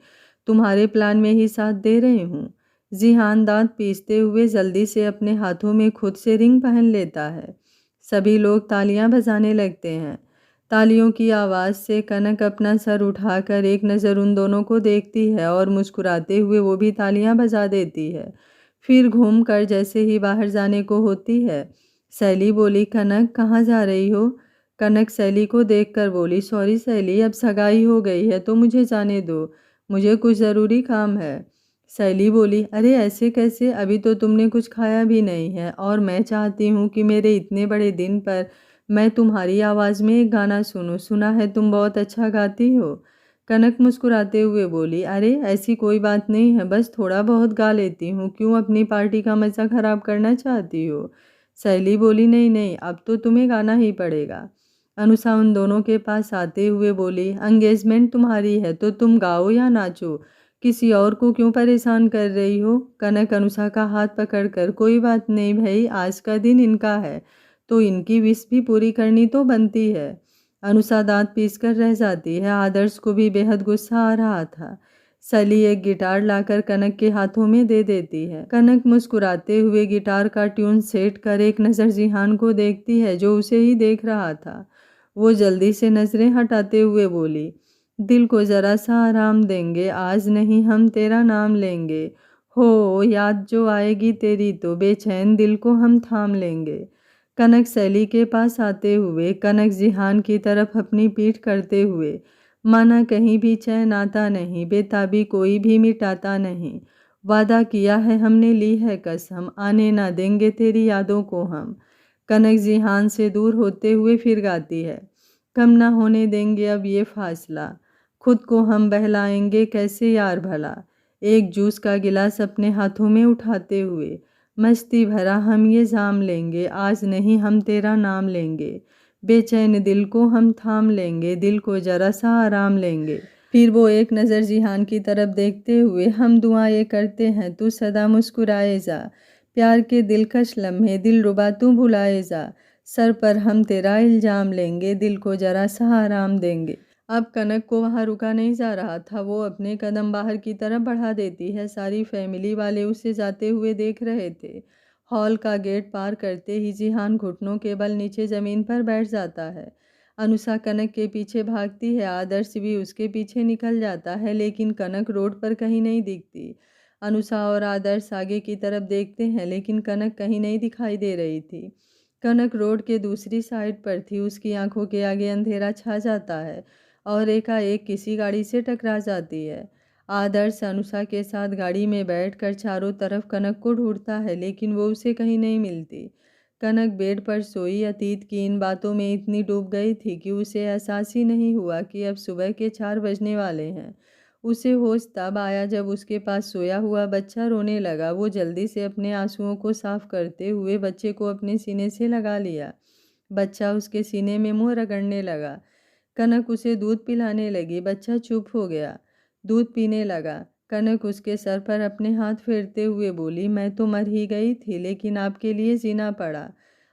तुम्हारे प्लान में ही साथ दे रही हूँ। जिहान दांत पीसते हुए जल्दी से अपने हाथों में खुद से रिंग पहन लेता है। सभी लोग तालियां बजाने लगते हैं। तालियों की आवाज़ से कनक अपना सर उठाकर एक नज़र उन दोनों को देखती है और मुस्कुराते हुए वो भी तालियां बजा देती है। फिर घूमकर जैसे ही बाहर जाने को होती है, सैली बोली, कनक कहाँ जा रही हो? कनक सैली को देखकर बोली, सॉरी सैली, अब सगाई हो गई है तो मुझे जाने दो, मुझे कुछ ज़रूरी काम है। सैली बोली, अरे ऐसे कैसे, अभी तो तुमने कुछ खाया भी नहीं है और मैं चाहती हूँ कि मेरे इतने बड़े दिन पर मैं तुम्हारी आवाज़ में एक गाना सुनूं, सुना है तुम बहुत अच्छा गाती हो। कनक मुस्कुराते हुए बोली, अरे ऐसी कोई बात नहीं है, बस थोड़ा बहुत गा लेती हूँ, क्यों अपनी पार्टी का मज़ा ख़राब करना चाहती हो? सैली बोली, नहीं नहीं, अब तो तुम्हें गाना ही पड़ेगा। अनुषा उन दोनों के पास आते हुए बोली, एंगेजमेंट तुम्हारी है तो तुम गाओ या नाचो, किसी और को क्यों परेशान कर रही हो? कनक अनुषा का हाथ पकड़कर, कोई बात नहीं भाई, आज का दिन इनका है तो इनकी विश भी पूरी करनी तो बनती है। अनुषा दांत पीसकर रह जाती है। आदर्श को भी बेहद गुस्सा आ रहा था। सली एक गिटार लाकर कनक के हाथों में दे देती है। कनक मुस्कुराते हुए गिटार का ट्यून सेट कर एक नज़र जिहान को देखती है जो उसे ही देख रहा था। वो जल्दी से नज़रें हटाते हुए बोली, दिल को ज़रा सा आराम देंगे, आज नहीं हम तेरा नाम लेंगे, हो याद जो आएगी तेरी तो बेचैन दिल को हम थाम लेंगे। कनक सैली के पास आते हुए कनक जिहान की तरफ अपनी पीठ करते हुए, माना कहीं भी चैन आता नहीं, बेताबी कोई भी मिटाता नहीं, वादा किया है हमने ली है कसम, आने ना देंगे तेरी यादों को हम। कनक जिहान से दूर होते हुए फिर गाती है, कम ना होने देंगे अब ये फासला, खुद को हम बहलाएंगे कैसे यार भला। एक जूस का गिलास अपने हाथों में उठाते हुए मस्ती भरा हम ये जाम लेंगे, आज नहीं हम तेरा नाम लेंगे, बेचैन दिल को हम थाम लेंगे, दिल को जरा सा आराम लेंगे। फिर वो एक नज़र जिहान की तरफ देखते हुए, हम दुआएं करते हैं तू सदा मुस्कुराए जा, प्यार के दिलकश लम्हे दिलरुबा तू भुलाए जा, सर पर हम तेरा इल्जाम लेंगे, दिल को जरा सा आराम देंगे। अब कनक को वहाँ रुका नहीं जा रहा था, वो अपने कदम बाहर की तरफ बढ़ा देती है। सारी फैमिली वाले उसे जाते हुए देख रहे थे। हॉल का गेट पार करते ही जिहान घुटनों के बल नीचे ज़मीन पर बैठ जाता है। अनुषा कनक के पीछे भागती है, आदर्श भी उसके पीछे निकल जाता है, लेकिन कनक रोड पर कहीं नहीं दिखती। अनुषा और आदर्श आगे की तरफ देखते हैं, लेकिन कनक कहीं नहीं दिखाई दे रही थी। कनक रोड के दूसरी साइड पर थी। उसकी आंखों के आगे अंधेरा छा जाता है और एकाएक किसी गाड़ी से टकरा जाती है। आदर्श अनुषा के साथ गाड़ी में बैठकर चारों तरफ कनक को ढूंढता है, लेकिन वो उसे कहीं नहीं मिलती। कनक बेड पर सोई अतीत की इन बातों में इतनी डूब गई थी कि उसे एहसास ही नहीं हुआ कि अब सुबह के 4 बजने वाले हैं। उसे होश तब आया जब उसके पास सोया हुआ बच्चा रोने लगा। वो जल्दी से अपने आंसुओं को साफ करते हुए बच्चे को अपने सीने से लगा लिया। बच्चा उसके सीने में मुंह रगड़ने लगा। कनक उसे दूध पिलाने लगी। बच्चा चुप हो गया, दूध पीने लगा। कनक उसके सर पर अपने हाथ फेरते हुए बोली, मैं तो मर ही गई थी, लेकिन आपके लिए जीना पड़ा।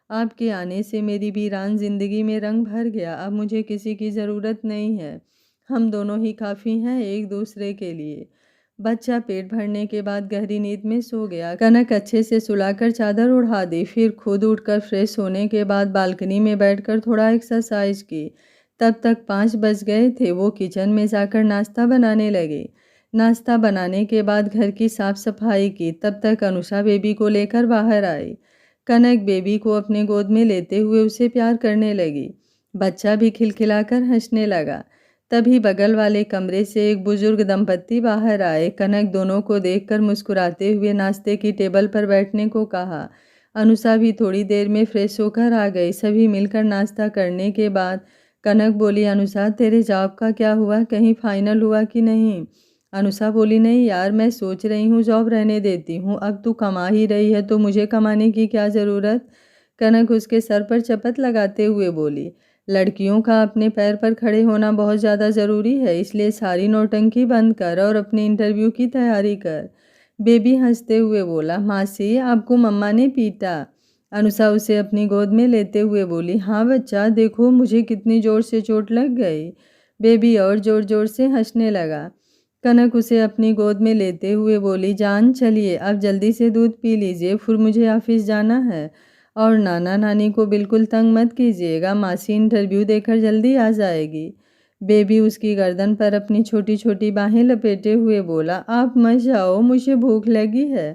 आपके आने से मेरी वीरान जिंदगी में रंग भर गया। अब मुझे किसी की ज़रूरत नहीं है, हम दोनों ही काफ़ी हैं एक दूसरे के लिए। बच्चा पेट भरने के बाद गहरी नींद में सो गया। कनक अच्छे से सुलाकर चादर उड़ा दी, फिर खुद उठकर फ्रेश होने के बाद बालकनी में बैठकर थोड़ा एक्सरसाइज की। तब तक 5 बज गए थे। वो किचन में जाकर नाश्ता बनाने लगी। नाश्ता बनाने के बाद घर की साफ सफाई की। तब तक अनुषा बेबी को लेकर बाहर आई। कनक बेबी को अपने गोद में लेते हुए उसे प्यार करने लगी। बच्चा भी खिलखिलाकर हंसने लगा। तभी बगल वाले कमरे से एक बुजुर्ग दंपत्ति बाहर आए। कनक दोनों को देखकर मुस्कुराते हुए नाश्ते की टेबल पर बैठने को कहा। अनुषा भी थोड़ी देर में फ्रेश होकर आ गई। सभी मिलकर नाश्ता करने के बाद कनक बोली, अनुषा तेरे जॉब का क्या हुआ, कहीं फाइनल हुआ कि नहीं? अनुषा बोली, नहीं यार, मैं सोच रही हूँ जॉब रहने देती हूँ, अब तू कमा ही रही है तो मुझे कमाने की क्या ज़रूरत। कनक उसके सर पर चपत लगाते हुए बोली, लड़कियों का अपने पैर पर खड़े होना बहुत ज़्यादा ज़रूरी है, इसलिए सारी नौटंकी बंद कर और अपने इंटरव्यू की तैयारी कर। बेबी हंसते हुए बोला, मासी आपको मम्मा ने पीटा? अनुषा उसे अपनी गोद में लेते हुए बोली, हाँ बच्चा, देखो मुझे कितनी ज़ोर से चोट लग गई। बेबी और ज़ोर ज़ोर से हंसने लगा। कनक उसे अपनी गोद में लेते हुए बोली, जान चलिए अब जल्दी से दूध पी लीजिए, फिर मुझे ऑफिस जाना है। और नाना नानी को बिल्कुल तंग मत कीजिएगा, मासी इंटरव्यू देकर जल्दी आ जाएगी। बेबी उसकी गर्दन पर अपनी छोटी छोटी बाहें लपेटे हुए बोला, आप मत जाओ, मुझे भूख लगी है।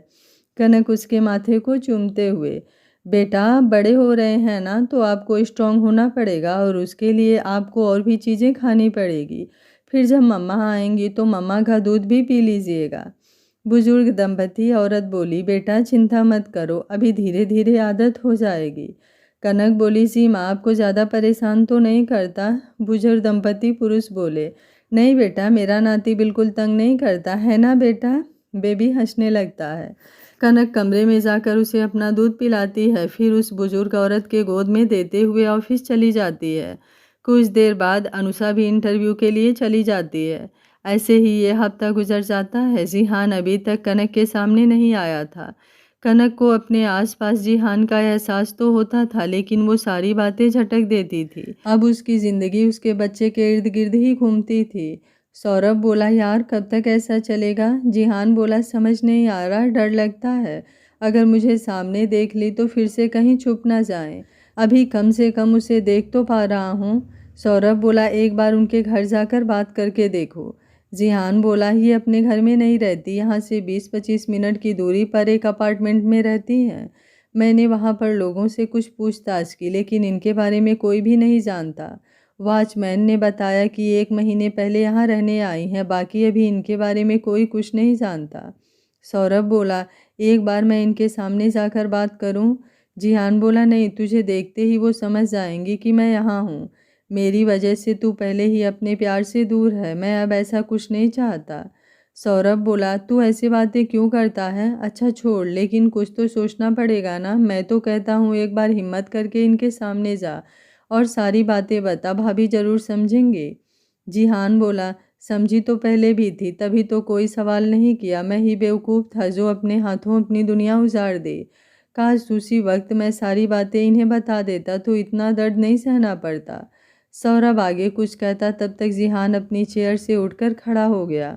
कनक उसके माथे को चूमते हुए, बेटा आप बड़े हो रहे हैं ना, तो आपको स्ट्रांग होना पड़ेगा और उसके लिए आपको और भी चीज़ें खानी पड़ेगी। फिर जब मम्मा आएंगी तो मम्मा का दूध भी पी लीजिएगा। बुजुर्ग दंपति औरत बोली, बेटा चिंता मत करो, अभी धीरे धीरे आदत हो जाएगी। कनक बोली, जी माँ आपको ज़्यादा परेशान तो नहीं करता? बुजुर्ग दंपति पुरुष बोले, नहीं बेटा, मेरा नाती बिल्कुल तंग नहीं करता है ना बेटा। बेबी हंसने लगता है। कनक कमरे में जाकर उसे अपना दूध पिलाती है, फिर उस बुजुर्ग औरत के गोद में देते हुए ऑफिस चली जाती है। कुछ देर बाद अनुषा भी इंटरव्यू के लिए चली जाती है। ऐसे ही ये हफ्ता गुजर जाता है। जिहान अभी तक कनक के सामने नहीं आया था। कनक को अपने आसपास जिहान का एहसास तो होता था, लेकिन वो सारी बातें झटक देती थी। अब उसकी ज़िंदगी उसके बच्चे के इर्द गिर्द ही घूमती थी। सौरभ बोला, यार कब तक ऐसा चलेगा? जिहान बोला, समझ नहीं आ रहा, डर लगता है अगर मुझे सामने देख ली तो फिर से कहीं छुप ना जाए। अभी कम से कम उसे देख तो पा रहा हूँ। सौरभ बोला, एक बार उनके घर जाकर बात करके देखो। जिहान बोला, ये अपने घर में नहीं रहती, यहाँ से 20-25 मिनट की दूरी पर एक अपार्टमेंट में रहती हैं। मैंने वहाँ पर लोगों से कुछ पूछताछ की, लेकिन इनके बारे में कोई भी नहीं जानता। वॉचमैन ने बताया कि 1 महीने पहले यहाँ रहने आई हैं, बाकी अभी इनके बारे में कोई कुछ नहीं जानता। सौरभ बोला, एक बार मैं इनके सामने जाकर बात करूं? जिहान बोला, नहीं, तुझे देखते ही वो समझ जाएंगी कि मैं यहाँ हूँ। मेरी वजह से तू पहले ही अपने प्यार से दूर है, मैं अब ऐसा कुछ नहीं चाहता। सौरभ बोला, तू ऐसी बातें क्यों करता है? अच्छा छोड़, लेकिन कुछ तो सोचना पड़ेगा ना। मैं तो कहता हूँ एक बार हिम्मत करके इनके सामने जा और सारी बातें बता, भाभी ज़रूर समझेंगे। जिहान बोला, समझी तो पहले भी थी, तभी तो कोई सवाल नहीं किया। मैं ही बेवकूफ़ था जो अपने हाथों अपनी दुनिया उजाड़ दे। काश उसी वक्त मैं सारी बातें इन्हें बता देता तो इतना दर्द नहीं सहना पड़ता। सौरभ आगे कुछ कहता, तब तक जिहान अपनी चेयर से उठकर खड़ा हो गया।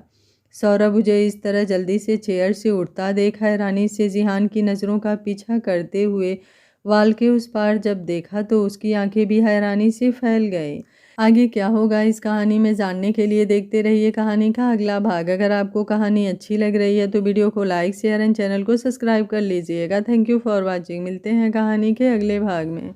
सौरभ मुझे इस तरह जल्दी से चेयर से उठता देख हैरानी से जिहान की नज़रों का पीछा करते हुए वाल के उस पार जब देखा तो उसकी आंखें भी हैरानी से फैल गईं। आगे क्या होगा इस कहानी में जानने के लिए देखते रहिए कहानी का अगला भाग। अगर आपको कहानी अच्छी लग रही है तो वीडियो को लाइक, शेयर एंड चैनल को सब्सक्राइब कर लीजिएगा। Thank you for watching. मिलते हैं कहानी के अगले भाग में।